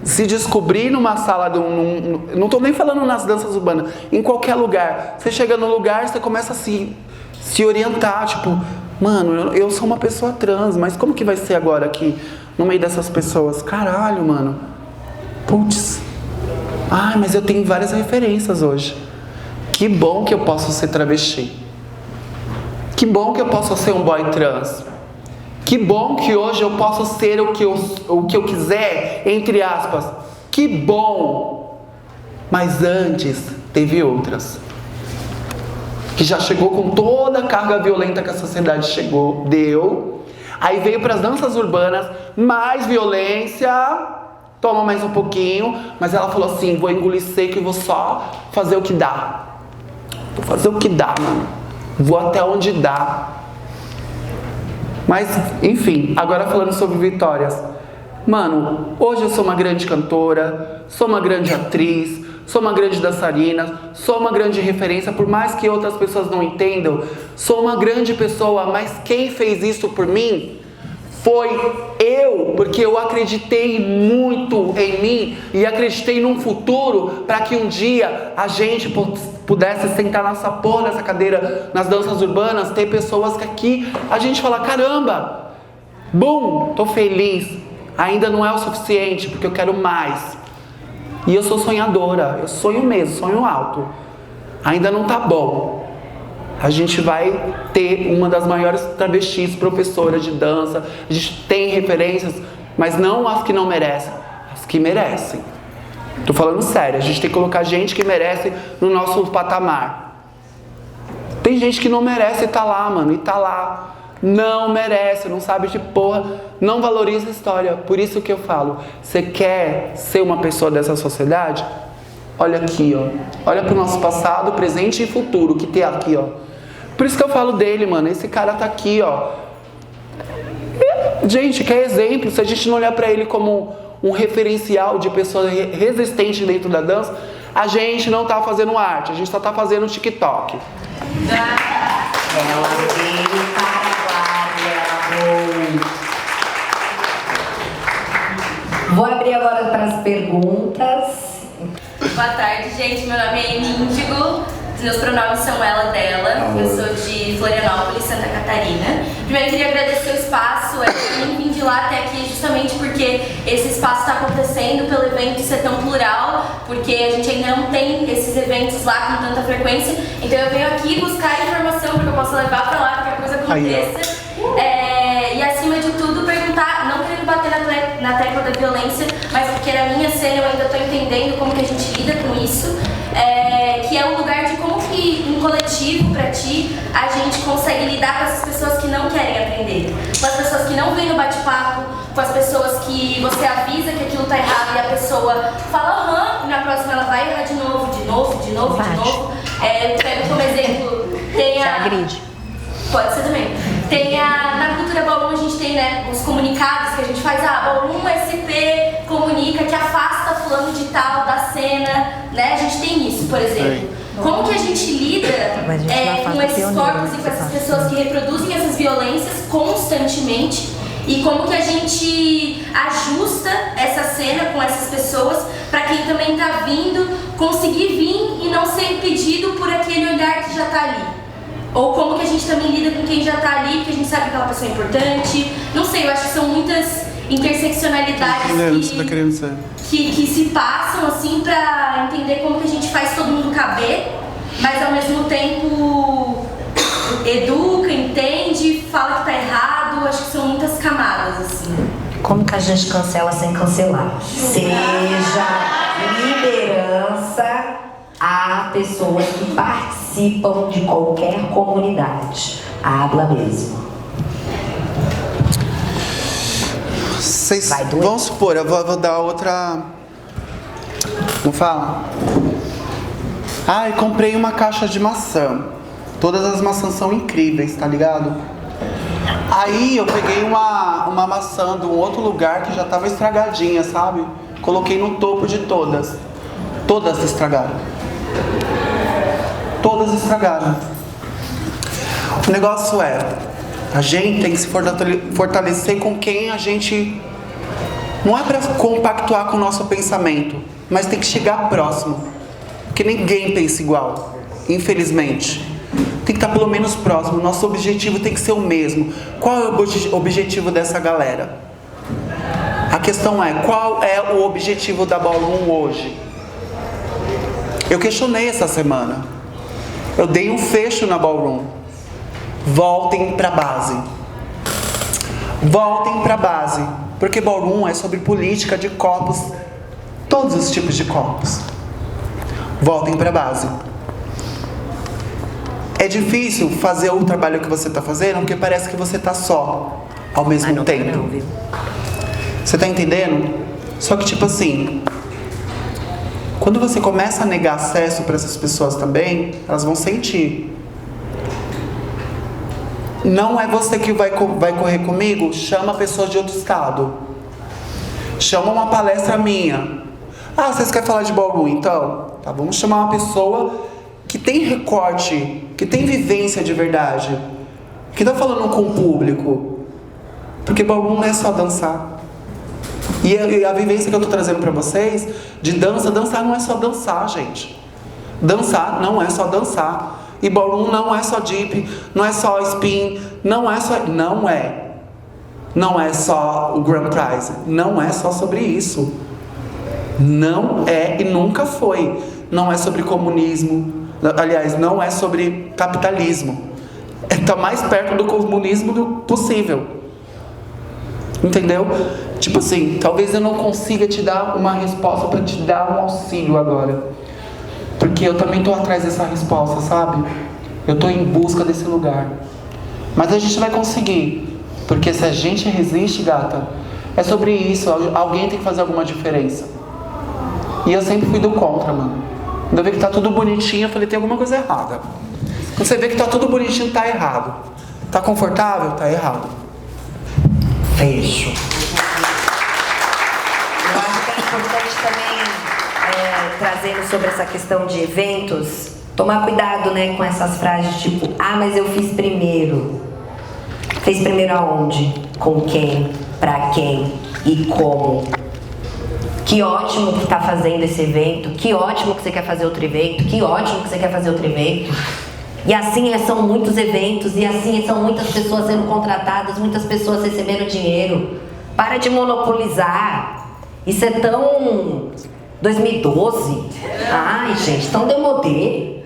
se descobrir numa sala, não estou nem falando nas danças urbanas, em qualquer lugar. Você chega num lugar, você começa a se orientar, tipo, mano, eu sou uma pessoa trans, mas como que vai ser agora aqui, no meio dessas pessoas? Caralho, mano. Putz. Ai, mas eu tenho várias referências hoje. Que bom que eu posso ser travesti. Que bom que eu posso ser um boy trans. Que bom que hoje eu posso ser o que eu quiser, entre aspas. Que bom. Mas antes, teve outras. Que já chegou com toda a carga violenta que a sociedade deu. Aí veio para as danças urbanas, mais violência, toma mais um pouquinho, mas ela falou assim, vou engolir seco e vou só fazer o que dá. Vou fazer o que dá, mano. Vou até onde dá. Mas, enfim, agora falando sobre vitórias. Mano, hoje eu sou uma grande cantora, sou uma grande atriz, sou uma grande dançarina, sou uma grande referência, por mais que outras pessoas não entendam, sou uma grande pessoa, mas quem fez isso por mim foi eu, porque eu acreditei muito em mim e acreditei num futuro para que um dia a gente pudesse sentar nessa porra, nessa cadeira, nas danças urbanas, ter pessoas que aqui a gente fala, caramba, bum, tô feliz, ainda não é o suficiente, porque eu quero mais. E eu sou sonhadora, eu sonho mesmo, sonho alto. Ainda não tá bom. A gente vai ter uma das maiores travestis, professoras de dança. A gente tem referências, mas não as que não merecem, as que merecem. Tô falando sério, a gente tem que colocar gente que merece no nosso patamar. Tem gente que não merece e tá lá, mano, e tá lá. Não merece, não sabe de porra, não valoriza a história. Por isso que eu falo, você quer ser uma pessoa dessa sociedade? Olha aqui, ó. Olha pro nosso passado, presente e futuro que tem aqui, ó. Por isso que eu falo dele, mano. Esse cara tá aqui, ó. Gente, que é exemplo. Se a gente não olhar pra ele como um referencial de pessoa resistente dentro da dança, a gente não tá fazendo arte, a gente só tá fazendo TikTok. Vou abrir agora para as perguntas. Boa tarde, gente. Meu nome é Índigo. Os meus pronomes são ela, dela. Eu sou de Florianópolis, Santa Catarina. Primeiro, eu queria agradecer o espaço. Eu vim de lá até aqui justamente porque esse espaço está acontecendo pelo evento ser tão plural, porque a gente ainda não tem esses eventos lá com tanta frequência. Então eu venho aqui buscar informação para que eu possa levar para lá, para que a coisa aconteça. E acima de tudo, perguntar, não querendo bater na tecla da violência, mas porque na minha cena eu ainda estou entendendo como que a gente lida com isso. Que é um lugar de como que, em coletivo, pra ti, a gente consegue lidar com essas pessoas que não querem aprender. Com as pessoas que não vêm no bate-papo, com as pessoas que você avisa que aquilo tá errado e a pessoa fala aham, e na próxima ela vai errar de novo. Eu pego como exemplo, tem a... Você agride. Pode ser também. Tem na cultura ballroom a gente tem, né, os comunicados que a gente faz, ballroom SP comunica que afasta fulano de tal da cena, né? A gente tem isso, por exemplo. Como que a gente lida com esses corpos e com essas pessoas que reproduzem essas violências constantemente? E como que a gente ajusta essa cena com essas pessoas para quem também tá vindo conseguir vir e não ser impedido por aquele olhar que já tá ali? Ou como que a gente também lida com quem já tá ali, porque a gente sabe que aquela pessoa é importante? Não sei, eu acho que são muitas interseccionalidades que se passam assim pra entender como que a gente faz todo mundo caber, mas ao mesmo tempo educa, entende, fala que tá errado. Acho que são muitas camadas assim. Como que a gente cancela sem cancelar? Seja liderança a pessoas que participam de qualquer comunidade. Habla mesmo. Vamos supor, eu vou dar outra. Como fala? Eu comprei uma caixa de maçã. Todas as maçãs são incríveis, tá ligado? Aí eu peguei uma maçã de um outro lugar que já tava estragadinha, sabe? Coloquei no topo de todas. Todas estragaram. Todas estragaram. O negócio é, a gente tem que se fortalecer com quem a gente... Não é para compactuar com o nosso pensamento, mas tem que chegar próximo. Porque ninguém pensa igual, infelizmente. Tem que estar pelo menos próximo. Nosso objetivo tem que ser o mesmo. Qual é o objetivo dessa galera? A questão é, qual é o objetivo da Ballroom hoje? Eu questionei essa semana. Eu dei um fecho na Ballroom. Voltem pra base. Voltem pra base. Porque Ballroom é sobre política de corpos. Todos os tipos de corpos. Voltem pra base. É difícil fazer o trabalho que você está fazendo, porque parece que você está só, ao mesmo tempo. Você está entendendo? Só que tipo assim, quando você começa a negar acesso para essas pessoas também, elas vão sentir. Não é você que vai correr comigo? Chama pessoas de outro estado. Chama uma palestra minha. Vocês querem falar de Ballroom então? Tá, vamos chamar uma pessoa que tem recorte, que tem vivência de verdade, que tá falando com o público. Porque Ballroom não é só dançar. E a vivência que eu tô trazendo pra vocês, de dançar não é só dançar, gente. Dançar não é só dançar. E Ballroom não é só dip, não é só spin, não é só... Não é só o Grand Prize. Não é só sobre isso. Não é e nunca foi. Não é sobre comunismo. Aliás, não é sobre capitalismo. Está mais perto do comunismo do possível. Entendeu? Tipo assim, talvez eu não consiga te dar uma resposta para te dar um auxílio agora. Porque eu também estou atrás dessa resposta, sabe? Eu estou em busca desse lugar. Mas a gente vai conseguir. Porque se a gente resiste, gata, é sobre isso. Alguém tem que fazer alguma diferença. E eu sempre fui do contra, mano. Quando eu vi que tá tudo bonitinho, eu falei, tem alguma coisa errada. Quando você vê que tá tudo bonitinho, tá errado. Tá confortável? Tá errado. Fecho. Eu acho que é importante também, trazendo sobre essa questão de eventos, tomar cuidado, né, com essas frases tipo, mas eu fiz primeiro. Fez primeiro aonde? Com quem? Pra quem? E como? Que ótimo que está fazendo esse evento, que ótimo que você quer fazer outro evento, que ótimo que você quer fazer outro evento. E assim são muitos eventos, e assim são muitas pessoas sendo contratadas, muitas pessoas recebendo dinheiro. Para de monopolizar. Isso é tão... 2012? Ai, gente, tão demodê.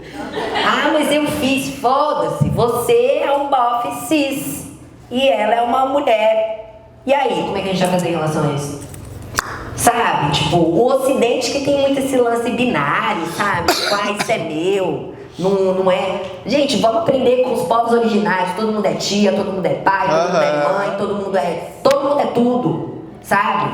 Mas eu fiz, foda-se. Você é um bofe cis. E ela é uma mulher. E aí, como é que a gente vai fazer em relação a isso? Sabe, tipo, o Ocidente que tem muito esse lance binário, sabe? Tipo, isso é meu, não é... Gente, vamos aprender com os povos originários. Todo mundo é tia, todo mundo é pai, todo mundo é mãe, todo mundo é tudo, sabe?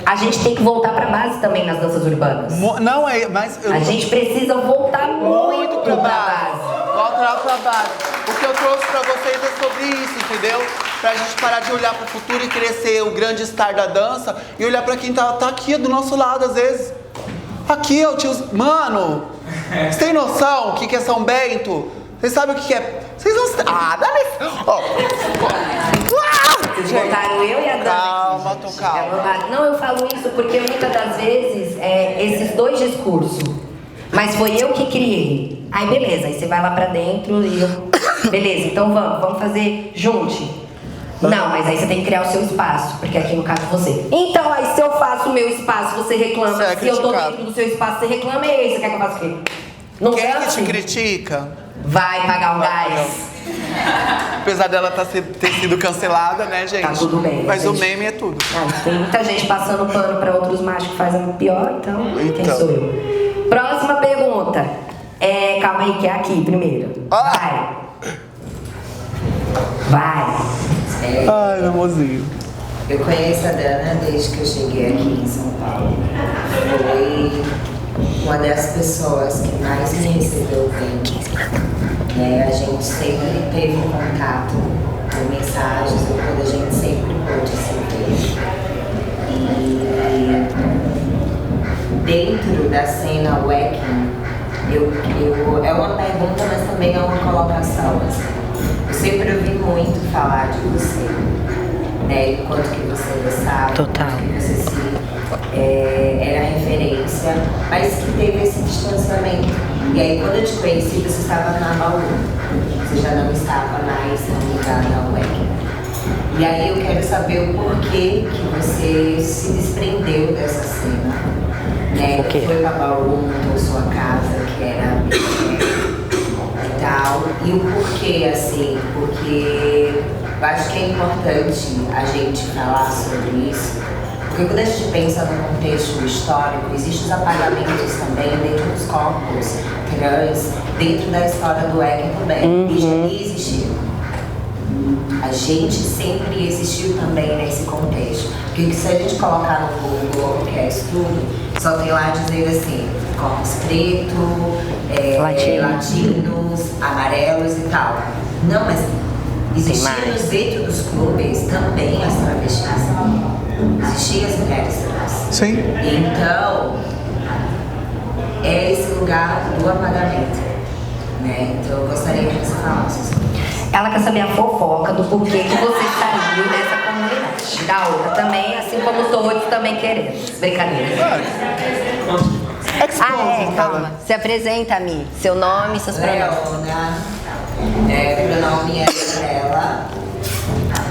A gente tem que voltar pra base também nas danças urbanas. Não é, mas... A gente precisa voltar muito pra base. Volta mostrar o trabalho. O que eu trouxe pra vocês é sobre isso, entendeu? Pra gente parar de olhar pro futuro e querer ser o grande star da dança e olhar pra quem tá aqui do nosso lado, às vezes. Aqui, ó, tio. Mano, vocês têm noção o que é São Bento? Vocês sabem o que é? Vocês não. Ah, dá licença. Ó. Vocês botaram eu e a Dani. Calma, tô calma. Não, eu falo isso porque muitas das vezes esses dois discursos. Mas foi eu que criei. Aí beleza, aí você vai lá pra dentro e eu. Beleza, então vamos fazer junte. Não, mas aí você tem que criar o seu espaço, porque aqui no caso você. Então aí se eu faço o meu espaço, você reclama. Você é se eu tô criticado. dentro do seu espaço, você reclama, e aí você quer que eu faça o quê? Não Quem é que te assim? critica? Vai pagar o gás. Apesar dela ter sido cancelada, né, gente? Tá tudo bem, Mas gente. o meme é tudo. Ah, tem muita gente passando pano pra outros machos que fazem pior, então quem Então. sou eu? Próxima pergunta. Calma aí, que é aqui primeiro. Ah. Vai. Ai, meu amorzinho. Eu conheço a Dana desde que eu cheguei aqui em São Paulo. Foi uma das pessoas que mais me recebeu bem. A gente sempre teve contato por mensagens, quando a gente sempre pôde se ver. E dentro da cena Wacking, é uma pergunta, mas também é uma colocação. Assim. Eu sempre ouvi muito falar de você, né? O quanto que você gostava, Total. que você era referência, mas que teve esse distanciamento. E aí quando eu te conheci, você estava na Baú, você já não estava mais ligada ao Wacking. E aí eu quero saber o porquê que você se desprendeu dessa cena, né? Foi pra Baú, montou sua casa, que era e tal. E o porquê, assim, porque eu acho que é importante a gente falar sobre isso. Porque quando a gente pensa no contexto histórico, existem os apagamentos também dentro dos corpos trans, dentro da história do Wacking também. E existiu. A gente sempre existiu também nesse contexto. Porque se a gente colocar no Google qualquer estudo, só tem lá dizendo assim, corpos pretos, latinos, amarelos e tal. Não, mas existiam dentro dos clubes também as travestis. Existiam as mulheres trans. Sim. Então, é esse lugar do apagamento, né? Então, eu gostaria que você falasse sobre isso. Ela quer saber a fofoca do porquê que você saiu dessa comunidade. Da outra também, assim como todos também queremos. Brincadeira. Calma. Se apresenta, Mi. Seu nome, seus pronomes. Leona, pronome é dela.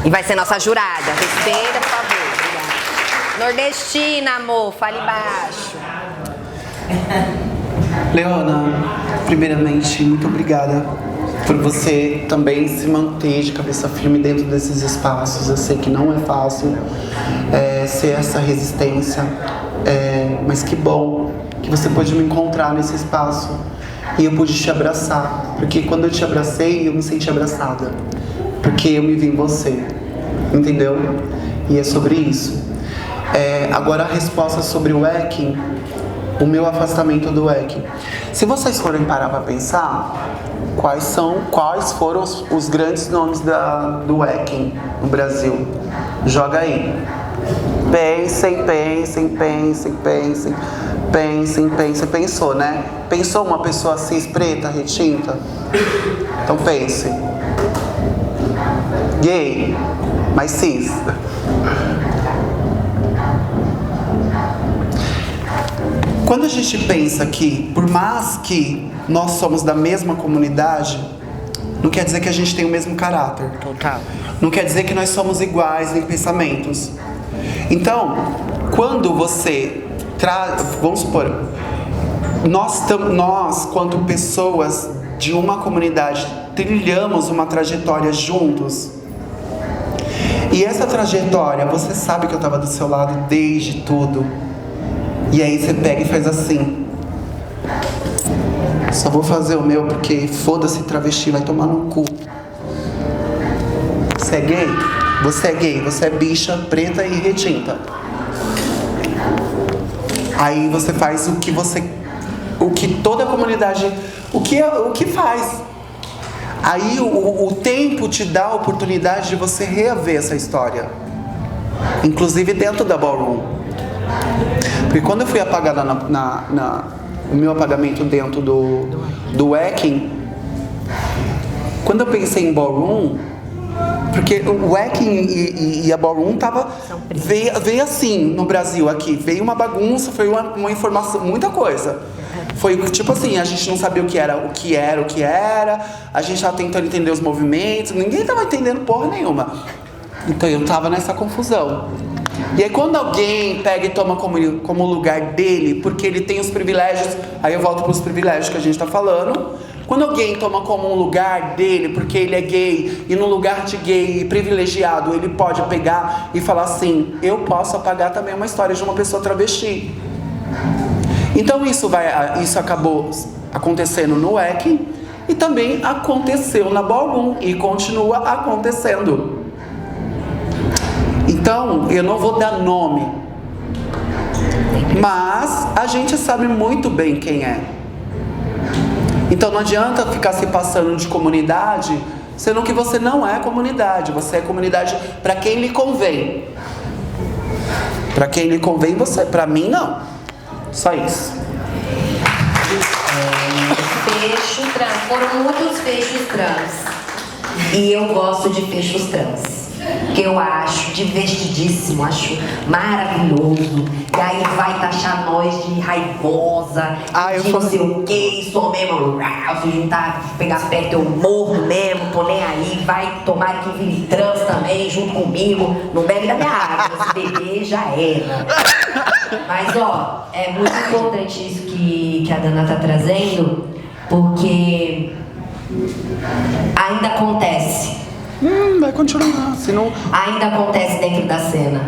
E vai ser nossa jurada. Respeita, por favor. Obrigada. Nordestina, amor. Fale baixo. Leona, primeiramente, muito obrigada por você também se manter de cabeça firme dentro desses espaços. Eu sei que não é fácil ser essa resistência, mas que bom que você pôde me encontrar nesse espaço e eu pude te abraçar, porque quando eu te abracei, eu me senti abraçada, porque eu me vi em você, entendeu? E é sobre isso. Agora a resposta sobre o Wacking, o meu afastamento do Wacking. Se vocês forem parar para pensar, quais foram os grandes nomes do Wacking no Brasil? Joga aí. Pensem. Pensou, né? Pensou uma pessoa cis, preta, retinta? Então pense. Gay, mas cis. Quando a gente pensa que, por mais que nós somos da mesma comunidade, não quer dizer que a gente tem o mesmo caráter. Total. Não quer dizer que nós somos iguais em pensamentos. Então, quando você traz, vamos supor, nós, quanto pessoas de uma comunidade, trilhamos uma trajetória juntos. E essa trajetória, você sabe que eu estava do seu lado desde tudo. E aí você pega e faz assim. Só vou fazer o meu porque foda-se travesti, vai tomar no cu. Você é gay? Você é gay, você é bicha, preta e retinta. Aí você faz o que toda a comunidade, o que faz. Aí o tempo te dá a oportunidade de você rever essa história. Inclusive dentro da Ballroom. Porque quando eu fui apagada o meu apagamento dentro do Wacking, quando eu pensei em Ballroom, porque o Wacking e a Ballroom veio assim no Brasil aqui, veio uma bagunça, foi uma informação, muita coisa. Foi tipo assim, a gente não sabia o que era, a gente estava tentando entender os movimentos, ninguém estava entendendo porra nenhuma. Então eu tava nessa confusão. E aí quando alguém pega e toma como lugar dele, porque ele tem os privilégios, aí eu volto para os privilégios que a gente tá falando. Quando alguém toma como um lugar dele, porque ele é gay, e no lugar de gay privilegiado, ele pode pegar e falar assim, eu posso apagar também uma história de uma pessoa travesti. Então isso acabou acontecendo no Wacking e também aconteceu na Ballroom e continua acontecendo. Então, eu não vou dar nome, mas a gente sabe muito bem quem é. Então não adianta ficar se passando de comunidade, sendo que você não é comunidade, você é comunidade para quem lhe convém. Para quem lhe convém, você, para mim não. Só isso. Fecho trans, foram muitos fechos trans. E eu gosto de fechos trans. Que eu acho divertidíssimo, acho maravilhoso. E aí vai taxar nós de raivosa, de não sei o que, sou mesmo, se juntar, pegar perto, eu morro mesmo, tô nem aí, vai tomar que vire trans também, junto comigo, não bebe da minha água, se beber já era. Mas ó, é muito importante isso que a Dana tá trazendo, porque ainda acontece. Vai continuar, senão... Ainda acontece dentro da cena.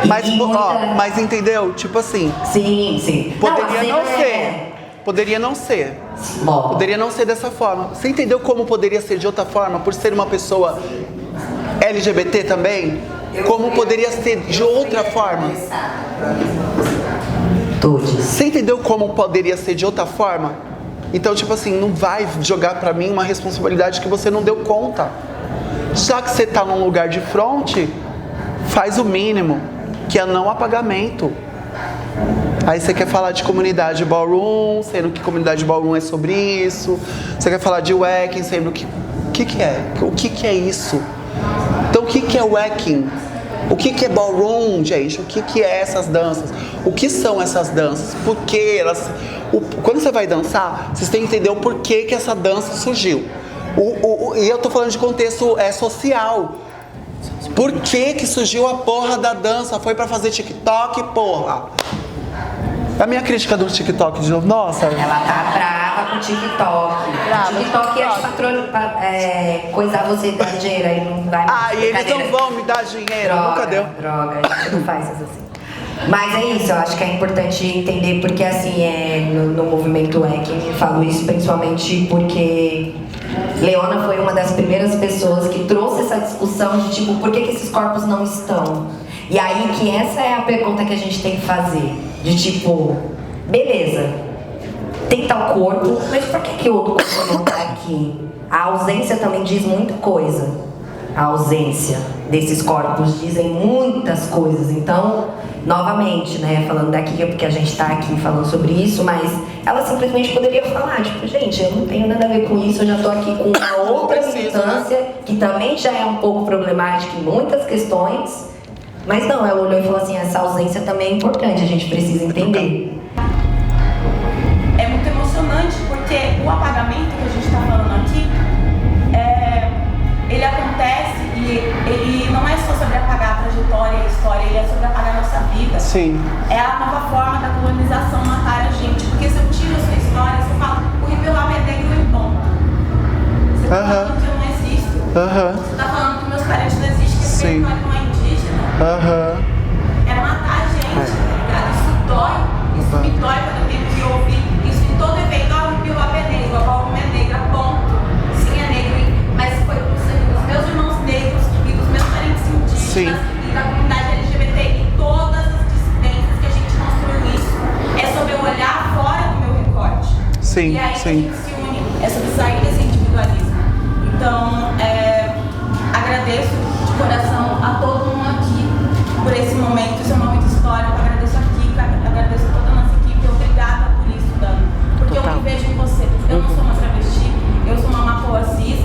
Mas entendeu? Tipo assim... Sim. Poderia não ser. Poderia não ser. Bom. Poderia não ser dessa forma. Você entendeu como poderia ser de outra forma? Por ser uma pessoa LGBT também? Como poderia ser de outra forma? Você entendeu como poderia ser de outra forma? Então, tipo assim, não vai jogar pra mim uma responsabilidade que você não deu conta. Já que você tá num lugar de fronte, faz o mínimo, que é não apagamento. Aí você quer falar de comunidade Ballroom, sendo que comunidade Ballroom é sobre isso. Você quer falar de Wacking, sendo que... O que é? O que é isso? Então, o que é Wacking? O que é Ballroom, gente? O que é essas danças? O que são essas danças? Por que elas... Quando você vai dançar, vocês têm que entender o porquê que essa dança surgiu. E eu tô falando de contexto social. Por que surgiu a porra da dança? Foi pra fazer TikTok, porra. A minha crítica do TikTok de novo, nossa. Ela tá brava com o TikTok. O TikTok é coisar você dar dinheiro aí, não vai mais. E eles não vão me dar dinheiro, nunca deu. Droga, a gente não faz isso assim. Mas é isso, eu acho que é importante entender porque assim, no movimento Wacking, eu falo isso principalmente porque Leona foi uma das primeiras pessoas que trouxe essa discussão de tipo, por que esses corpos não estão? E aí que essa é a pergunta que a gente tem que fazer, de tipo, beleza, tem tal corpo, mas por que o outro corpo não tá aqui? A ausência também diz muita coisa. A ausência desses corpos dizem muitas coisas, então... Novamente, né, falando daqui, porque a gente tá aqui falando sobre isso, mas ela simplesmente poderia falar, tipo, gente, eu não tenho nada a ver com isso, eu já tô aqui com uma outra militância, que também já é um pouco problemática em muitas questões, mas não, ela olhou e falou assim, essa ausência também é importante, a gente precisa entender. É muito emocionante, porque o apagamento que a gente tá falando aqui, ele acontece e ele não é só sobre apagar a trajetória e a história, ele é sobre apagar a nossa vida. Sim. É a nova forma da colonização matar a gente, porque se eu tiro a sua história, você fala, o Rio Lava é negro e ponto. Você tá falando que eu não existo. Você tá falando que meus parentes não existem, que esse território não é indígena. É matar a gente, tá ligado? Isso dói, isso me dói quando eu tenho que ouvir isso em todo evento. O Rio Lava é negro, a Ballroom é negra, ponto. Sim, é negro, mas foi por dos meus irmãos negros e dos meus parentes indígenas e da comunidade LGBT e todas as dissidências que a gente construiu isso. É sobre eu olhar fora do meu recorte. Sim, e aí a gente se une. É sobre sair desse individualismo. Então, agradeço de coração a todo mundo aqui por esse momento. Esse é um momento histórico. Agradeço a Kika, agradeço a toda a nossa equipe. Obrigada por isso, Dana. Porque eu me vejo em você. Eu não sou uma travesti, eu sou uma mapoa cis,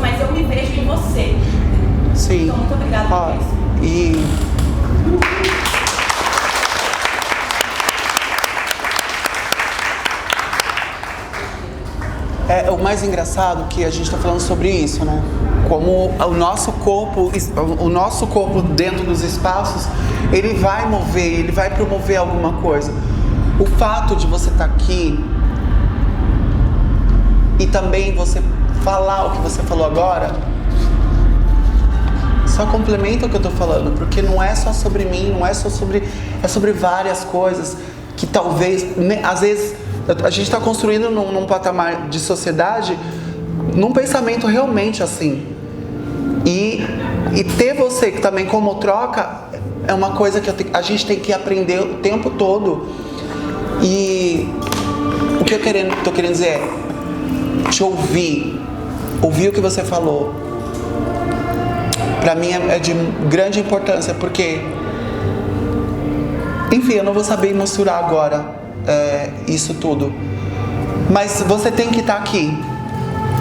mas eu me vejo em você. Sim. Então, muito obrigada por isso. E o mais engraçado que a gente está falando sobre isso, né? Como o nosso corpo dentro dos espaços, ele vai mover, ele vai promover alguma coisa. O fato de você estar aqui e também você falar o que você falou agora, só complementa o que eu tô falando, porque não é só sobre mim, não é só sobre... É sobre várias coisas que talvez, às vezes, a gente está construindo num patamar de sociedade, num pensamento realmente assim. E ter você que também como troca é uma coisa que a gente tem que aprender o tempo todo. E o que eu tô querendo dizer é te ouvir o que você falou. Pra mim é de grande importância, porque, enfim, eu não vou saber mensurar agora isso tudo. Mas você tem que estar aqui.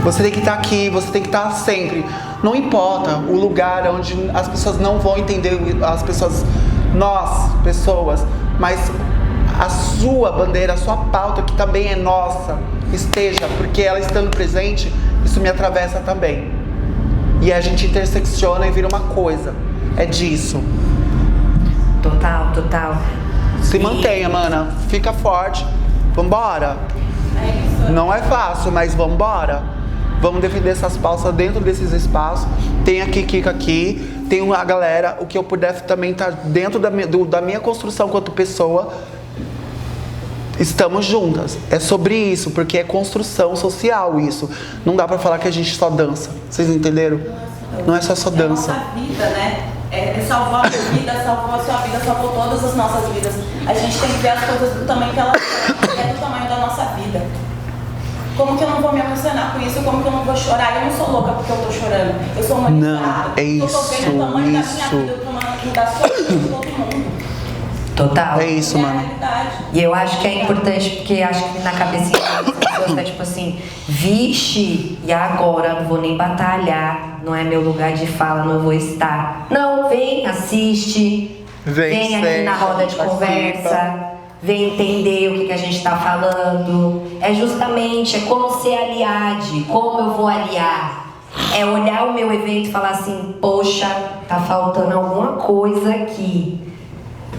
Você tem que estar aqui, você tem que estar sempre. Não importa o lugar onde as pessoas não vão entender, nós, pessoas, mas a sua bandeira, a sua pauta, que também é nossa, esteja, porque ela estando presente, isso me atravessa também. E a gente intersecciona e vira uma coisa. É disso. Total, total. Se mantenha, mana. Fica forte. Vambora. Não é fácil, mas vambora. Vamos defender essas pautas dentro desses espaços. Tem a Kika aqui. Tem a galera. O que eu puder também estar dentro da minha construção quanto pessoa. Estamos juntas. É sobre isso, porque é construção social isso. Não dá pra falar que a gente só dança. Vocês entenderam? Não é só dança. É a nossa vida, né? Salvou a minha vida, salvou a sua vida, salvou todas as nossas vidas. A gente tem que ver as coisas do tamanho que elas são. É do tamanho da nossa vida. Como que eu não vou me emocionar com isso? Como que eu não vou chorar? Eu não sou louca porque eu tô chorando. Eu sou humanizada. Não, é isso, eu tô vendo o tamanho da minha vida, o tamanho da sua vida, de todo mundo. Total. É isso, mano. E eu acho que é importante, porque acho que na cabecinha das pessoas tá tipo assim, vixe, e agora? Não vou nem batalhar, não é meu lugar de fala, não vou estar. Não, vem, assiste, vem aqui na roda de conversa, vem entender o que a gente tá falando. É justamente, é como ser aliade, como eu vou aliar. É olhar o meu evento e falar assim, poxa, tá faltando alguma coisa aqui.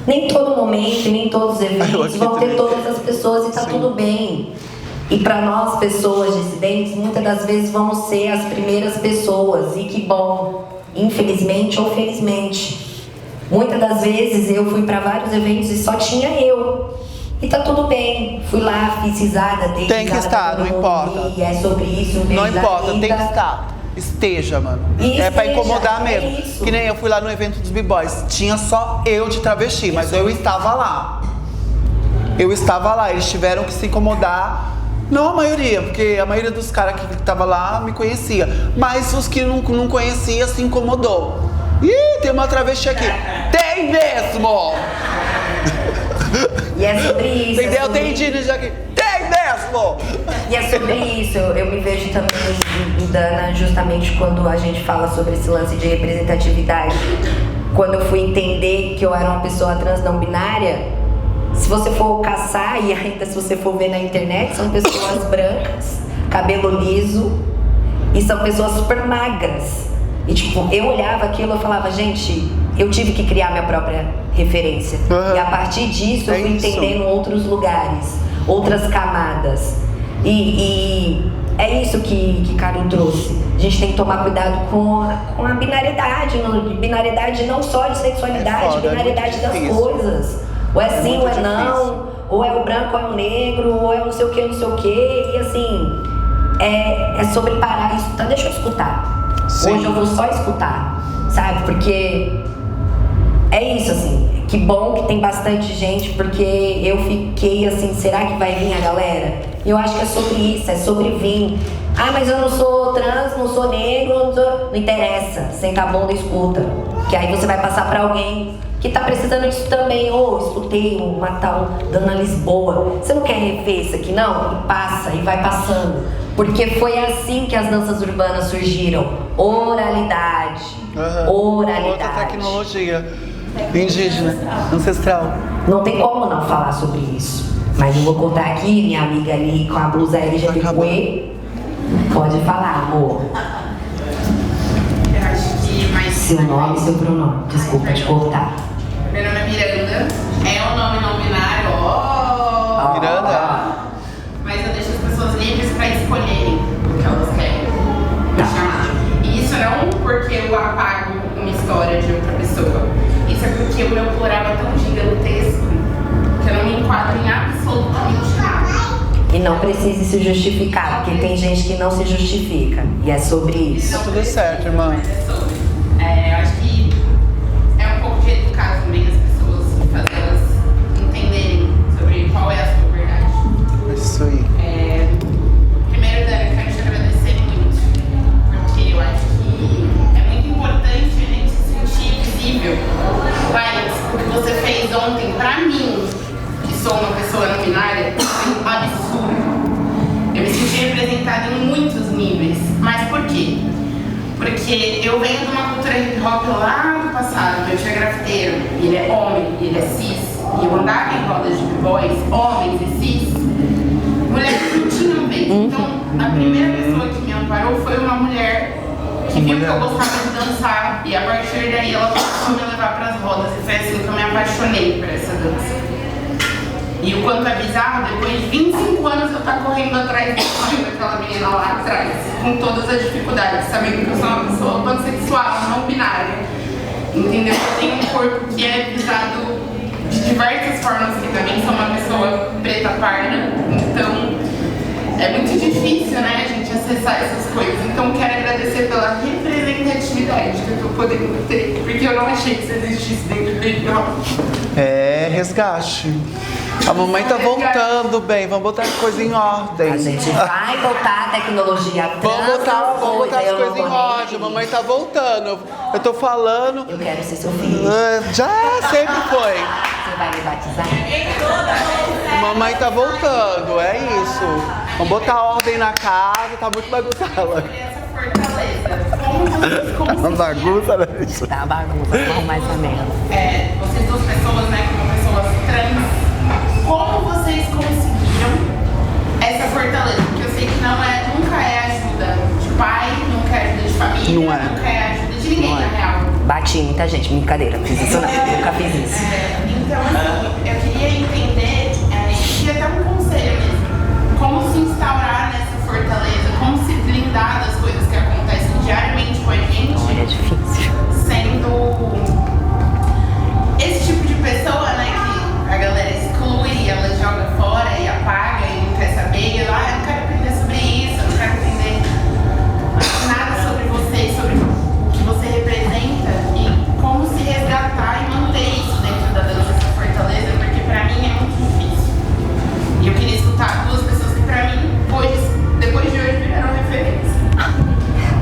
Nem todo momento, nem todos os eventos vão ter todas as pessoas e tá tudo bem. E para nós, pessoas dissidentes, muitas das vezes vamos ser as primeiras pessoas. E que bom, infelizmente ou felizmente. Muitas das vezes eu fui para vários eventos e só tinha eu. E tá tudo bem. Fui lá, fiz risada dele. Tem que estar, não importa. E é sobre isso, um beijo. Não importa, tem que estar. Esteja, mano. É pra incomodar mesmo. Que nem eu fui lá no evento dos B-Boys. Tinha só eu de travesti, mas eu estava lá. Eles tiveram que se incomodar. Não a maioria, porque a maioria dos caras que tava lá me conhecia. Mas os que não conhecia se incomodou. Ih, tem uma travesti aqui. Tem mesmo! E é sobre isso. Entendeu? Tem indígenas aqui. Tem mesmo! E é sobre isso, eu me vejo também em Dana, justamente quando a gente fala sobre esse lance de representatividade. Quando eu fui entender que eu era uma pessoa trans não binária, se você for caçar, e ainda se você for ver na internet, são pessoas brancas, cabelo liso, e são pessoas super magras. E tipo, eu olhava aquilo e falava, gente, eu tive que criar minha própria referência. E a partir disso eu fui entendendo outros lugares, outras camadas. E é isso que Caro trouxe. A gente tem que tomar cuidado com a binariedade. Binariedade não só de sexualidade, binariedade das coisas. Ou é sim, ou é não, ou é o branco, ou é o negro, ou é o não sei o que, não sei o que. E assim, é sobre parar isso. Então deixa eu escutar. Sim. Hoje eu vou só escutar, sabe? Porque é isso, assim. Que bom que tem bastante gente, porque eu fiquei assim, será que vai vir a galera? E eu acho que é sobre isso, é sobre vir. Ah, mas eu não sou trans, não sou negro, não interessa. Senta a bunda e escuta. Que aí você vai passar pra alguém que tá precisando disso também. Escutei uma tal Dana Lisboa. Você não quer rever isso aqui, não? E passa, e vai passando. Porque foi assim que as danças urbanas surgiram. Oralidade. Oralidade. Outra tecnologia indígena, ancestral. Não tem como não falar sobre isso. Mas eu vou contar aqui, minha amiga ali com a blusa LGBTQ. Pode falar, amor. Eu acho que mais. Seu nome e seu pronome. Desculpa te cortar. Meu nome é Miranda. É um nome não binário. Oh! Miranda? Mas eu deixo as pessoas livres pra escolherem o que elas querem me chamar. E isso não porque eu apago uma história de outra pessoa. Isso é porque o meu plural é tão gigantesco que eu não me enquadro em absolutamente nada. E não precise se justificar, porque tem gente que não se justifica. E é sobre isso. Tá tudo certo, irmã. Eu acho que é um pouco de educar também as pessoas, fazer elas entenderem sobre qual é a sua verdade. Isso aí. Primeiro, Dani, eu quero te agradecer muito, porque eu acho que é muito importante a gente se sentir visível. Mas o que você fez ontem, pra mim, que sou uma pessoa não binária, foi um absurdo. Eu me senti representada em muitos níveis. Mas por quê? Porque eu venho de uma cultura hip hop lá do passado. Meu tio é grafiteiro, ele é homem, ele é cis. E eu andava em rodas de b-boys, homens e cis. Mulheres não tinham vez. Então, a primeira pessoa que me amparou foi uma mulher que viu que eu gostava de dançar. E a partir daí ela começou a me levar para as rodas. E foi assim que eu me apaixonei por essa dança. E o quanto é bizarro, depois de 25 anos eu estar correndo atrás daquela menina lá atrás, com todas as dificuldades, sabendo que eu sou uma pessoa pansexual, não binária. Entendeu? Eu tenho um corpo que é visado de diversas formas, que também sou uma pessoa preta parda. Então, é muito difícil, né, a gente acessar essas coisas. Então, quero agradecer pela representatividade que eu tô podendo ter, porque eu não achei que isso existisse dentro do hip hop. É, resgate. A mamãe tá voltando, bem, vamos botar as coisas em ordem. A gente vai botar a tecnologia Vamos botar as coisas em ordem. A mamãe tá voltando. Eu tô falando. Eu quero ser seu filho. Já sempre foi. Você vai me batizar? Mamãe tá voltando, é isso. Vamos botar ordem na casa, tá muito bagunçada. Essa fortaleza. Como Uma bagunça, né? Tá bagunça, vamos arrumar essa merda. Vocês duas pessoas, né, como pessoas trans, como vocês conseguiram essa fortaleza? Porque eu sei que nunca é ajuda de pai, nunca é ajuda de família, Não é. nunca é ajuda de ninguém, na real. Bati em muita gente, brincadeira, fiz isso não, nunca fiz isso. Então, assim, eu queria entender, queria até um conselho mesmo, como se instaurar nessa fortaleza, como se blindar das coisas que acontecem diariamente com a gente, É difícil. sendo esse tipo de pessoa, né, que a galera exclui, ela joga fora e apaga e não quer saber, e eu não quero aprender sobre isso, eu não quero aprender nada sobre você, sobre o que você representa e como se resgatar e manter isso dentro da dança, essa fortaleza, porque pra mim é muito difícil. E eu queria escutar duas pessoas que pra mim, depois de hoje, viraram referência.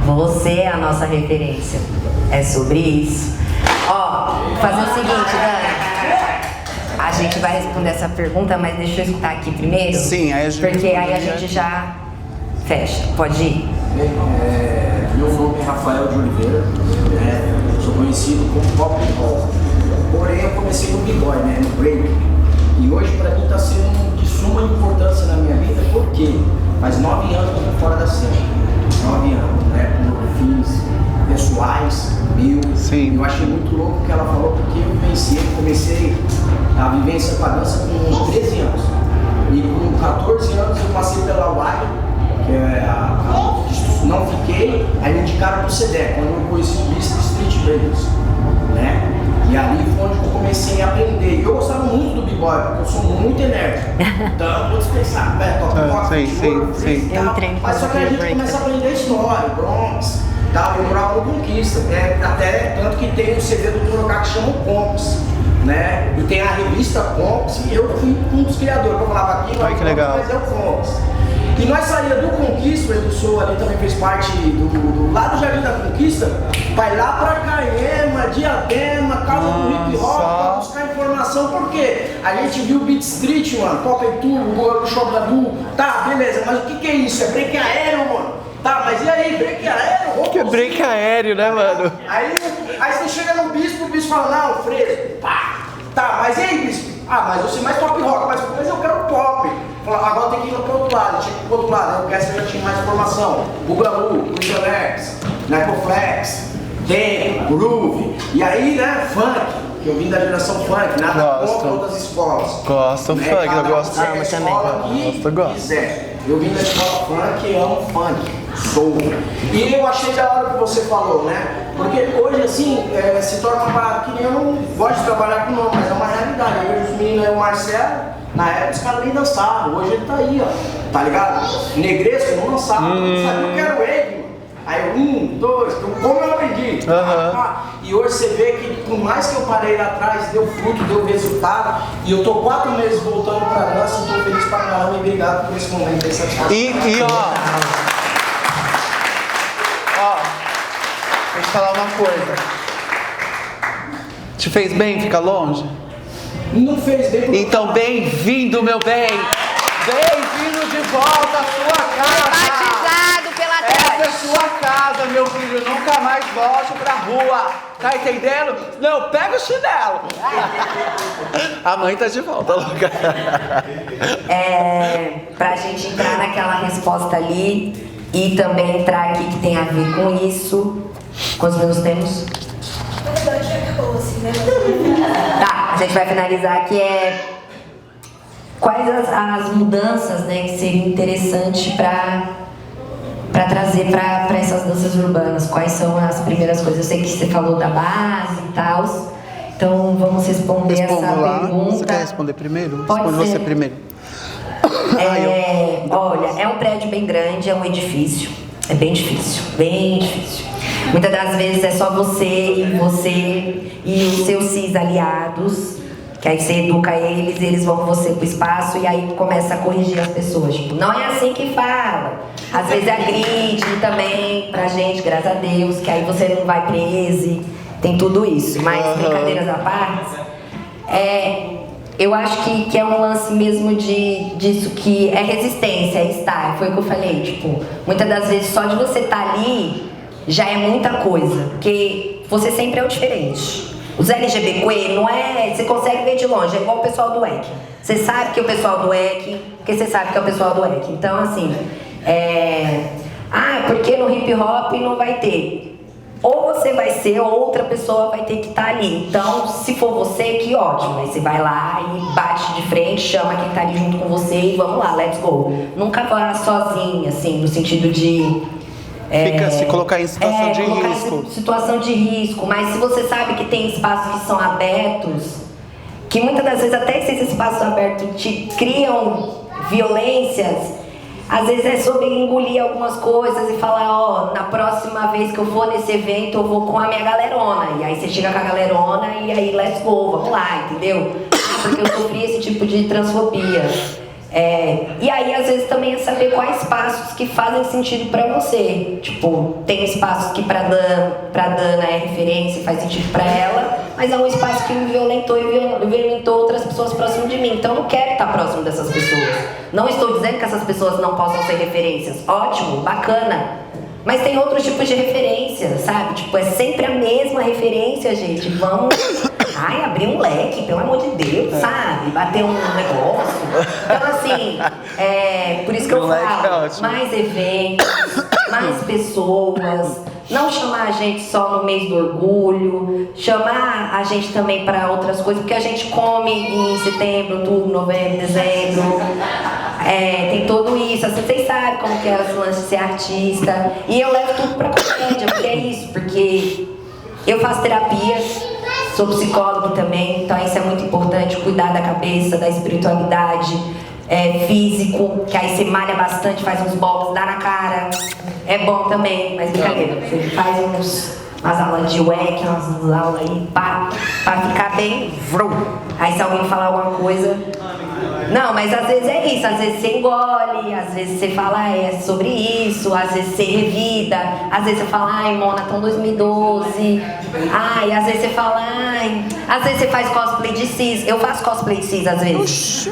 Você é a nossa referência. É sobre isso. Ó, fazer o seguinte, Dani. A gente vai responder essa pergunta, mas deixa eu escutar aqui primeiro. Sim, aí a gente Porque aí a gente já fecha. Pode ir? Bem, meu nome é Rafael de Oliveira, sou conhecido como Pop Roll. Porém, eu comecei no b-boy, no break. E hoje, para mim, está sendo de suma importância na minha vida, porque faz 9 anos que eu estou fora da cena. 9 anos, com fins pessoais, Sim. Eu achei muito louco o que ela falou, porque eu comecei a vivência com a dança com 13 anos. E com 14 anos eu passei pela UAI, que é não fiquei, aí me indicaram pro CDE, quando eu conheci o Mr. Street Breakers, E ali foi onde eu comecei a aprender. E eu gostava muito do b-boy, porque eu sou muito enérgico. Então eu vou dispensar, toco rock, sim. Mas só que a gente começa a aprender história, Bronx, tal, eu morava no Conquista, até tanto que tem um CD do Torocá que chama Comps, E tem a revista Comps, e eu fui um dos criadores, eu falava aqui, Ai, que legal. mas é o Comps. E nós saímos do Conquista, o Edu Souza ali também fez parte do lado do Jardim da Conquista, vai lá pra Caema, Diadema, Casa do Hip Hop, pra buscar informação, porque a gente viu o Beat Street, mano, Copa e tudo, o Show da Du, tá, beleza, mas o que é isso? É break aéreo, mano? Tá, mas e aí, break aéreo? Que break aéreo, né, mano? Aí você chega no bispo, o bispo fala, não, fresco, pá. Tá, mas e aí, bispo? Ah, mas você mais pop rock, mas eu quero pop. Fala, agora tem que ir pro outro lado, tinha que ir pro outro lado. Eu quero que eu já tinha mais informação. Bugalu, Cruiselex, Necoflex, Tempo, Groove. E aí, né, funk. Que eu vim da geração funk, nada contra outras escolas. Gosto do funk, eu gosto. Amo também. Gosto. Eu vim da escola funk e amo funk. Show. E eu achei da hora que você falou, né? Porque hoje, assim, se torna uma parada que eu não gosto de trabalhar com nome, mas é uma realidade. Eu vejo os meninos aí, o Marcelo, na época os caras nem dançavam. Hoje ele tá aí, ó. Tá ligado? Negresco não dançava. Sabe, eu quero ele, mano. Aí eu, 1, 2, como eu aprendi. E hoje você vê que por mais que eu parei lá atrás, deu fruto, deu resultado. E eu tô 4 meses voltando pra dança e tô feliz pra caramba. E obrigado por esse momento aí, satisfação. E ó, vou te falar uma coisa. Te fez bem ficar longe? Não fez bem porque... Então bem-vindo, meu bem! Bem-vindo de volta à sua casa! Batizado pela terra! Essa é sua casa, meu filho! Nunca mais volte pra rua! Tá entendendo? Não, pega o chinelo! A mãe tá de volta, louca! Pra gente entrar naquela resposta ali e também entrar aqui que tem a ver com isso. Quantos minutos temos? Na verdade já acabou assim, né? Tá, a gente vai finalizar que quais as mudanças, né, que seriam interessantes para trazer para essas danças urbanas. Quais são as primeiras coisas? Eu sei que você falou da base e tal. Então vamos responder essa pergunta. Você quer responder primeiro? Pode Responde ser. você primeiro. Olha, é um prédio bem grande, é um edifício. É bem difícil, bem difícil. Muitas das vezes é só você e os seus cis aliados, que aí você educa eles vão com você pro espaço e aí começa a corrigir as pessoas. Tipo, não é assim que fala. Às vezes agride também pra gente, graças a Deus, que aí você não vai preso, tem tudo isso. Mas brincadeiras à parte, eu acho que é um lance mesmo disso que é resistência, é estar. Foi o que eu falei, tipo, muitas das vezes só de você estar ali já é muita coisa, porque você sempre é o diferente. Os LGBTQ não é, você consegue ver de longe, é igual o pessoal do EC. Você sabe que é o pessoal do EC, porque você sabe que é o pessoal do EC. Então assim, porque no hip hop não vai ter. Ou você vai ser, ou outra pessoa vai ter que estar ali. Então, se for você, que ótimo. Aí você vai lá e bate de frente, chama quem tá ali junto com você e vamos lá, let's go. Nunca vá sozinha, assim, no sentido de... se colocar em situação de risco. Situação de risco, mas se você sabe que tem espaços que são abertos, que muitas das vezes até esses espaços abertos te criam violências, às vezes é sobre engolir algumas coisas e falar, na próxima vez que eu for nesse evento eu vou com a minha galerona. E aí você chega com a galerona e aí let's go, vamos lá, entendeu? Porque eu sofri esse tipo de transfobia. E aí às vezes também é saber quais passos que fazem sentido pra você. Tipo, tem espaços que pra Dana é referência, faz sentido pra ela, mas é um espaço que me violentou e violentou outras pessoas próximo de mim. Então eu não quero estar próximo dessas pessoas. Não estou dizendo que essas pessoas não possam ser referências. Ótimo, bacana. Mas tem outros tipos de referência, sabe? Tipo, é sempre a mesma referência, gente. Vamos... abrir um leque, pelo amor de Deus, sabe? Bater um negócio. Então, assim, por isso que eu falo, mais eventos, mais pessoas, não chamar a gente só no mês do orgulho, chamar a gente também para outras coisas, porque a gente come em setembro, outubro, novembro, dezembro. Tem tudo isso, assim, vocês sabem como que é o lance de ser artista. E eu levo tudo pra comédia, porque é isso, porque eu faço terapia, sou psicóloga também, então isso é muito importante, cuidar da cabeça, da espiritualidade, físico, que aí você malha bastante, faz uns box, dá na cara, é bom também, mas brincadeira, você faz umas aulas de WEC, umas aulas aí, pra ficar bem vrum. Aí se alguém falar alguma coisa... Não, mas às vezes é isso, às vezes você engole, às vezes você fala é sobre isso, às vezes você revida, às vezes você fala, ai, Monaton 2012, ai, às vezes você fala, ai, às vezes você faz cosplay de cis, eu faço cosplay de cis às vezes.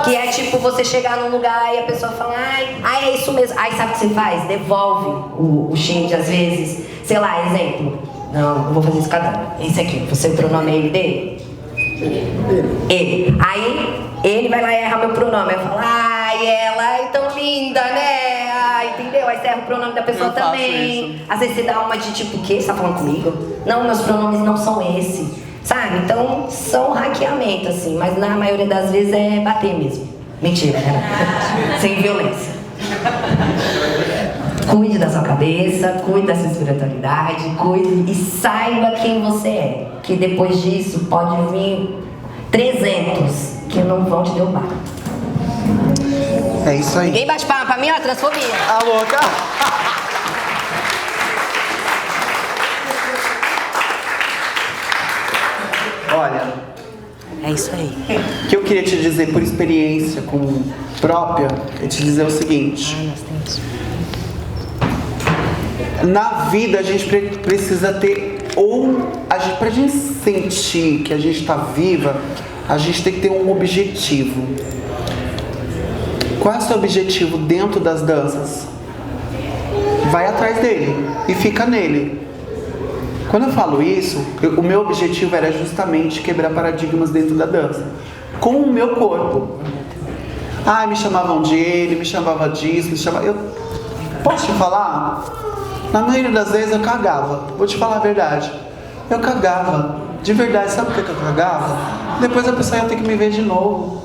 Que é tipo você chegar num lugar e a pessoa fala, ai, é isso mesmo, aí sabe o que você faz? Devolve o shade às vezes, sei lá, exemplo, não vou fazer isso cada esse aqui, você pronome ele dele? Ele. Aí ele vai lá e erra meu pronome. Eu falo, ai, ela é tão linda, né? Ai, entendeu? Aí você erra o pronome da pessoa também. Às vezes você dá uma de tipo, o quê? Você tá falando comigo? Não, meus pronomes não são esse. Sabe? Então são hackeamento, assim, mas na maioria das vezes é bater mesmo. Mentira, né? Sem violência. Cuide da sua cabeça, cuide da sua espiritualidade, cuide e saiba quem você é. Que depois disso pode vir 300 que não vão te derrubar. É isso aí. Ninguém bate palma pra mim, ó, transfobia. A louca. Olha, é isso aí. O que eu queria te dizer por experiência com própria é te dizer o seguinte. Na vida a gente precisa ter pra gente sentir que a gente está viva, a gente tem que ter um objetivo. Qual é o seu objetivo dentro das danças? Vai atrás dele e fica nele. Quando eu falo isso, o meu objetivo era justamente quebrar paradigmas dentro da dança, com o meu corpo. Ah, me chamavam de ele, me chamava disso, Posso te falar? Na maioria das vezes eu cagava. Vou te falar a verdade. Eu cagava. De verdade, sabe por que eu cagava? Depois a pessoa ia ter que me ver de novo.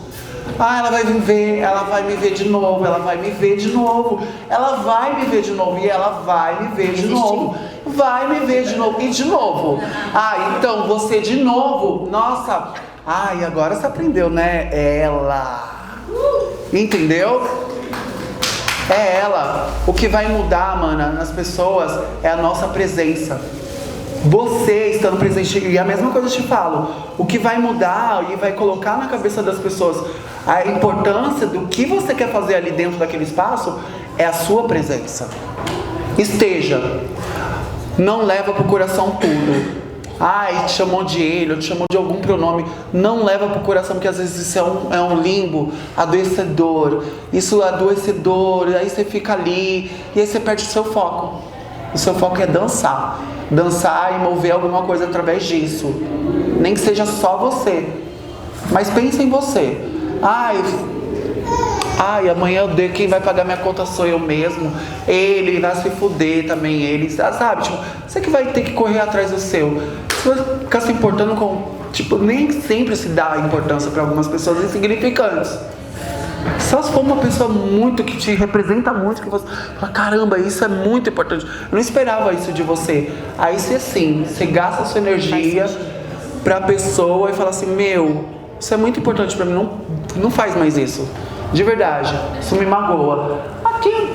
Ah, ela vai me ver, ela vai me ver de novo, ela vai me ver de novo, ela vai me ver de novo e ela vai me ver de novo, vai me ver de novo e de novo. Ah, então você de novo, nossa, ai, agora você aprendeu, né? Ela, entendeu? É ela. O que vai mudar, mana, nas pessoas é a nossa presença. Você estando presente, e a mesma coisa eu te falo, o que vai mudar e vai colocar na cabeça das pessoas a importância do que você quer fazer ali dentro daquele espaço é a sua presença. Esteja. Não leva pro coração tudo. Ai, te chamou de ele, ou te chamou de algum pronome. Não leva pro coração, porque às vezes isso é um limbo adoecedor. Isso é adoecedor, aí você fica ali, e aí você perde o seu foco. O seu foco é dançar. Dançar e mover alguma coisa através disso. Nem que seja só você. Mas pense em você. Ai, amanhã quem vai pagar minha conta sou eu mesmo. Ele vai se fuder também, ele. Sabe? Tipo, você que vai ter que correr atrás do seu. Você vai ficar se importando com... Tipo, nem sempre se dá importância para algumas pessoas insignificantes. Só se for uma pessoa muito que te representa muito, que você fala, caramba, isso é muito importante. Eu não esperava isso de você. Aí você sim, você gasta a sua energia pra pessoa e fala assim, meu, isso é muito importante pra mim, não faz mais isso. De verdade, isso me magoa. Aqui,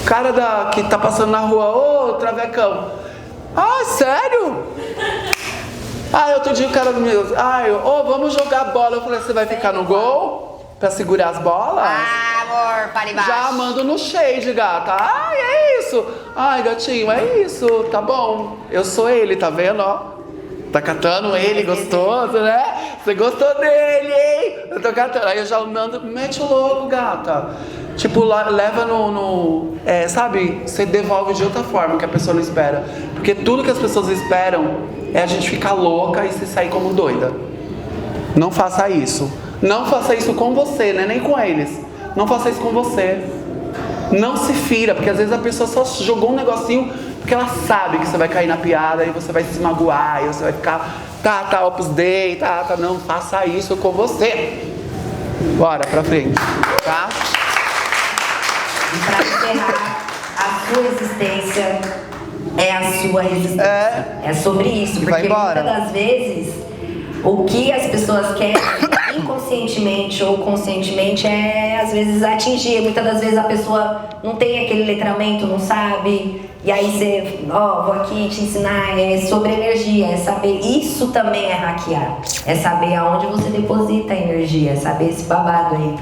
cara que tá passando na rua, ô, travecão. Ah, sério? Outro dia o cara me vamos jogar bola. Eu falei, você vai ficar no gol? Pra segurar as bolas? Ah, amor, para embaixo. Já mando no shade, gata. Ai, é isso. Ai, gatinho, é isso. Tá bom. Eu sou ele, tá vendo, ó? Tá catando ele, gostoso, né? Você gostou dele, hein? Eu tô catando. Aí eu já mando, mete o louco, gata. Tipo, leva sabe? Você devolve de outra forma que a pessoa não espera. Porque tudo que as pessoas esperam é a gente ficar louca e se sair como doida. Não faça isso. Não faça isso com você, né? Nem com eles. Não faça isso com você. Não se fira, porque às vezes a pessoa só jogou um negocinho porque ela sabe que você vai cair na piada e você vai se magoar e você vai ficar, tá, Opus Dei, tá. Não faça isso com você. Bora pra frente, tá? E pra encerrar, a sua existência é a sua resistência. É sobre isso, porque muitas das vezes o que as pessoas querem inconscientemente inconscientemente ou conscientemente é às vezes atingir. Muitas das vezes a pessoa não tem aquele letramento, não sabe. E aí você, vou aqui te ensinar, é sobre energia, é saber, isso também é hackear. É saber aonde você deposita a energia, é saber esse babado aí.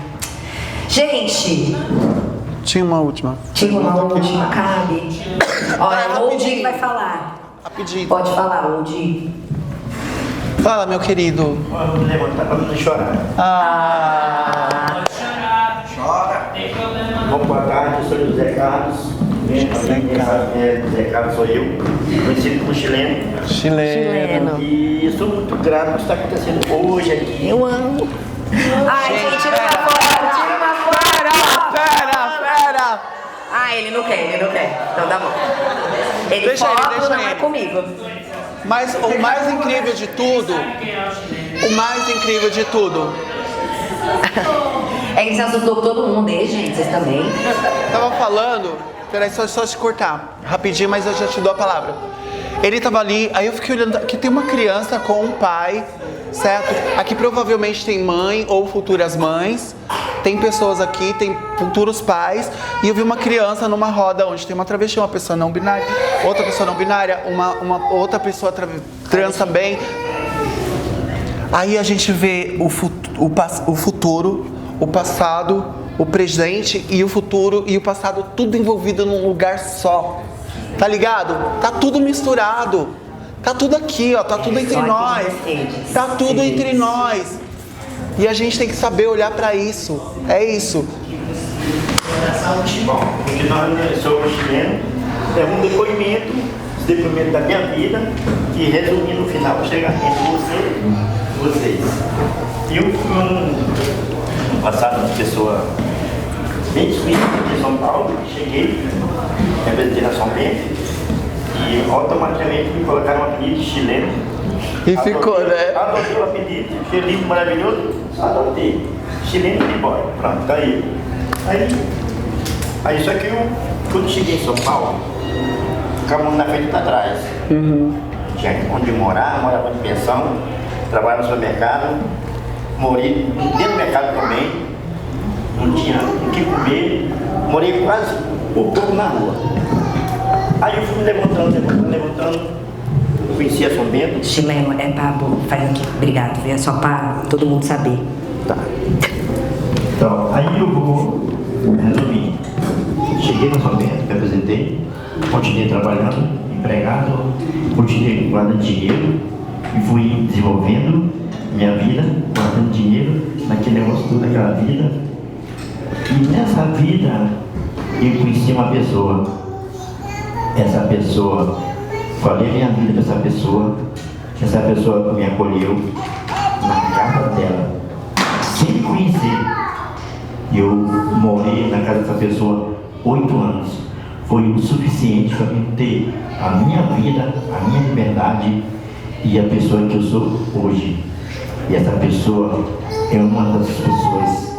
Gente! Tinha uma última. Cabe. Olha, o Odi vai falar. Rapidinho. Pode falar, Odi. Fala, meu querido. Vamos levantar pra não chorar. Chora. Bom, boa tarde, eu sou José Carlos. José Carlos sou eu, conhecido como chileno. Chileno. E eu sou muito grato por estar acontecendo hoje aqui. Eu amo. Ai, gente, tira uma foto. Pera! Ah, ele não quer. Então tá bom. Ele Deixa foto, ele, deixa não é ele. comigo. Mas o mais incrível de tudo, É que você assustou todo mundo aí, gente, vocês também. tava falando, peraí, só te cortar, rapidinho, mas eu já te dou a palavra. Ele tava ali, aí eu fiquei olhando, que tem uma criança com um pai, certo? Aqui provavelmente tem mãe ou futuras mães, tem pessoas aqui, tem futuros pais, e eu vi uma criança numa roda onde tem uma travesti, uma pessoa não binária, outra pessoa não binária, uma outra pessoa trans também. Aí a gente vê o futuro, o passado, o presente e o futuro e o passado tudo envolvido num lugar só. Tá ligado? Tá tudo misturado. Tá tudo aqui, ó. Tá tudo entre nós. Tá tudo entre nós. E a gente tem que saber olhar pra isso. É isso. Bom, continuando, eu sou chileno. É um depoimento, esse depoimento da minha vida, que resumindo no final para chegar entre vocês. Eu fui um passado de pessoa bem desconhecida de São Paulo, cheguei, representei na São Bento e automaticamente me colocaram um apelido de chileno. E ficou, né? Adotei o apelido, feliz, maravilhoso, adotei. Chileno de boy, pronto, tá aí. Aí só que eu, quando cheguei em São Paulo, ficamos na frente e atrás. Tinha onde morar, morava de pensão, trabalhava no supermercado, morei dentro do mercado também. Não tinha o que comer, morei quase um pouco na rua. Aí eu fui me levantando, conheci a São Bento. Chileno, é Pablo, faz aqui, obrigado, viu? É só pra todo mundo saber. Tá. Então, aí eu vou resumir. Cheguei na São Bento, me apresentei, continuei trabalhando, empregado, continuei guardando dinheiro e fui desenvolvendo minha vida, guardando dinheiro naquele negócio todo, naquela vida. E nessa vida eu conheci uma pessoa. Essa pessoa, falei minha vida para essa pessoa me acolheu na casa dela, sem me conhecer. Eu morei na casa dessa pessoa 8 anos. Foi o suficiente para mim ter a minha vida, a minha liberdade e a pessoa que eu sou hoje. E essa pessoa é uma das pessoas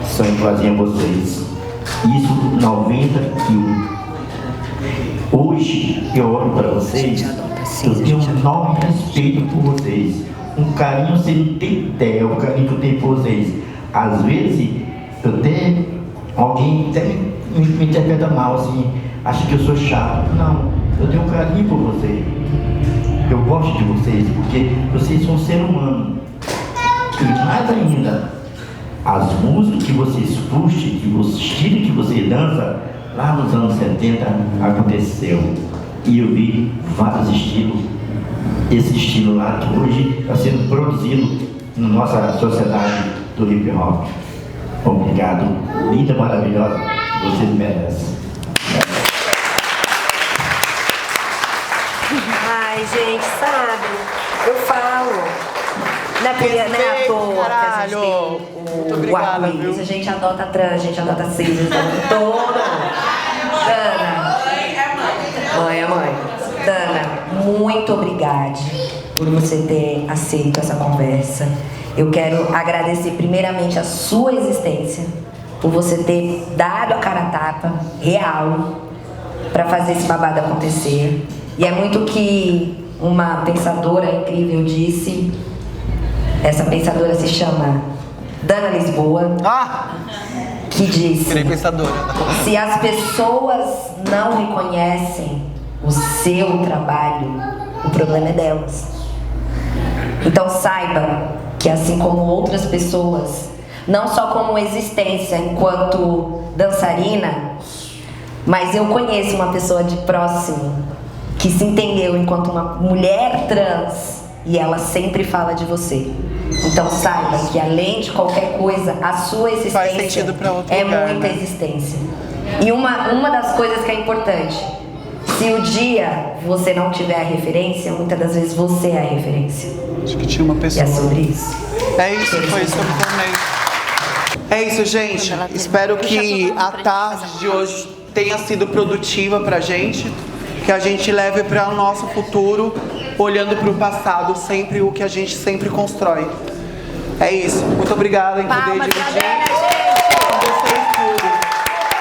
que são igualzinhas a vocês. Isso 91. Hoje eu olho para vocês, eu tenho um enorme respeito por vocês, um carinho sem ter ideia, o carinho que eu tenho por vocês. Às vezes, alguém até me interpreta mal, assim, acha que eu sou chato. Não, eu tenho um carinho por vocês. Eu gosto de vocês, porque vocês são um ser humano. E mais ainda, as músicas que vocês puxam, o estilo que você dança, lá nos anos 70 aconteceu. E eu vi vários estilos. Esse estilo lá que hoje está sendo produzido na nossa sociedade do hip hop. Obrigado. Linda, maravilhosa. Vocês merecem. Ai, gente, sabe? Eu falo. Não é à toa que a gente tem o arco-íris, a gente adota trans, a gente adota cis, a gente adota todo mundo. Dana. Mãe é mãe. Dana, muito obrigada por você ter aceito essa conversa. Eu quero agradecer primeiramente a sua existência, por você ter dado a cara a tapa real para fazer esse babado acontecer. E é muito que uma pensadora incrível disse. Essa pensadora se chama Dana Lisboa, que disse: pensadora. se as pessoas não reconhecem o seu trabalho, o problema é delas. Então saiba que, assim como outras pessoas, não só como existência enquanto dançarina, mas eu conheço uma pessoa de próximo que se entendeu enquanto uma mulher trans e ela sempre fala de você. Então saiba que, além de qualquer coisa, a sua existência Faz sentido pra outro é lugar, muita né? existência. E uma das coisas que é importante: se o dia você não tiver a referência, muitas das vezes você é a referência. Acho que tinha uma E pessoa. é sobre isso. É isso, foi isso que eu me formei. É isso, gente. Espero que a tarde de hoje tenha sido produtiva pra gente, que a gente leve para o nosso futuro, olhando para o passado, sempre o que a gente sempre constrói. É isso. Muito obrigado em poder dividir.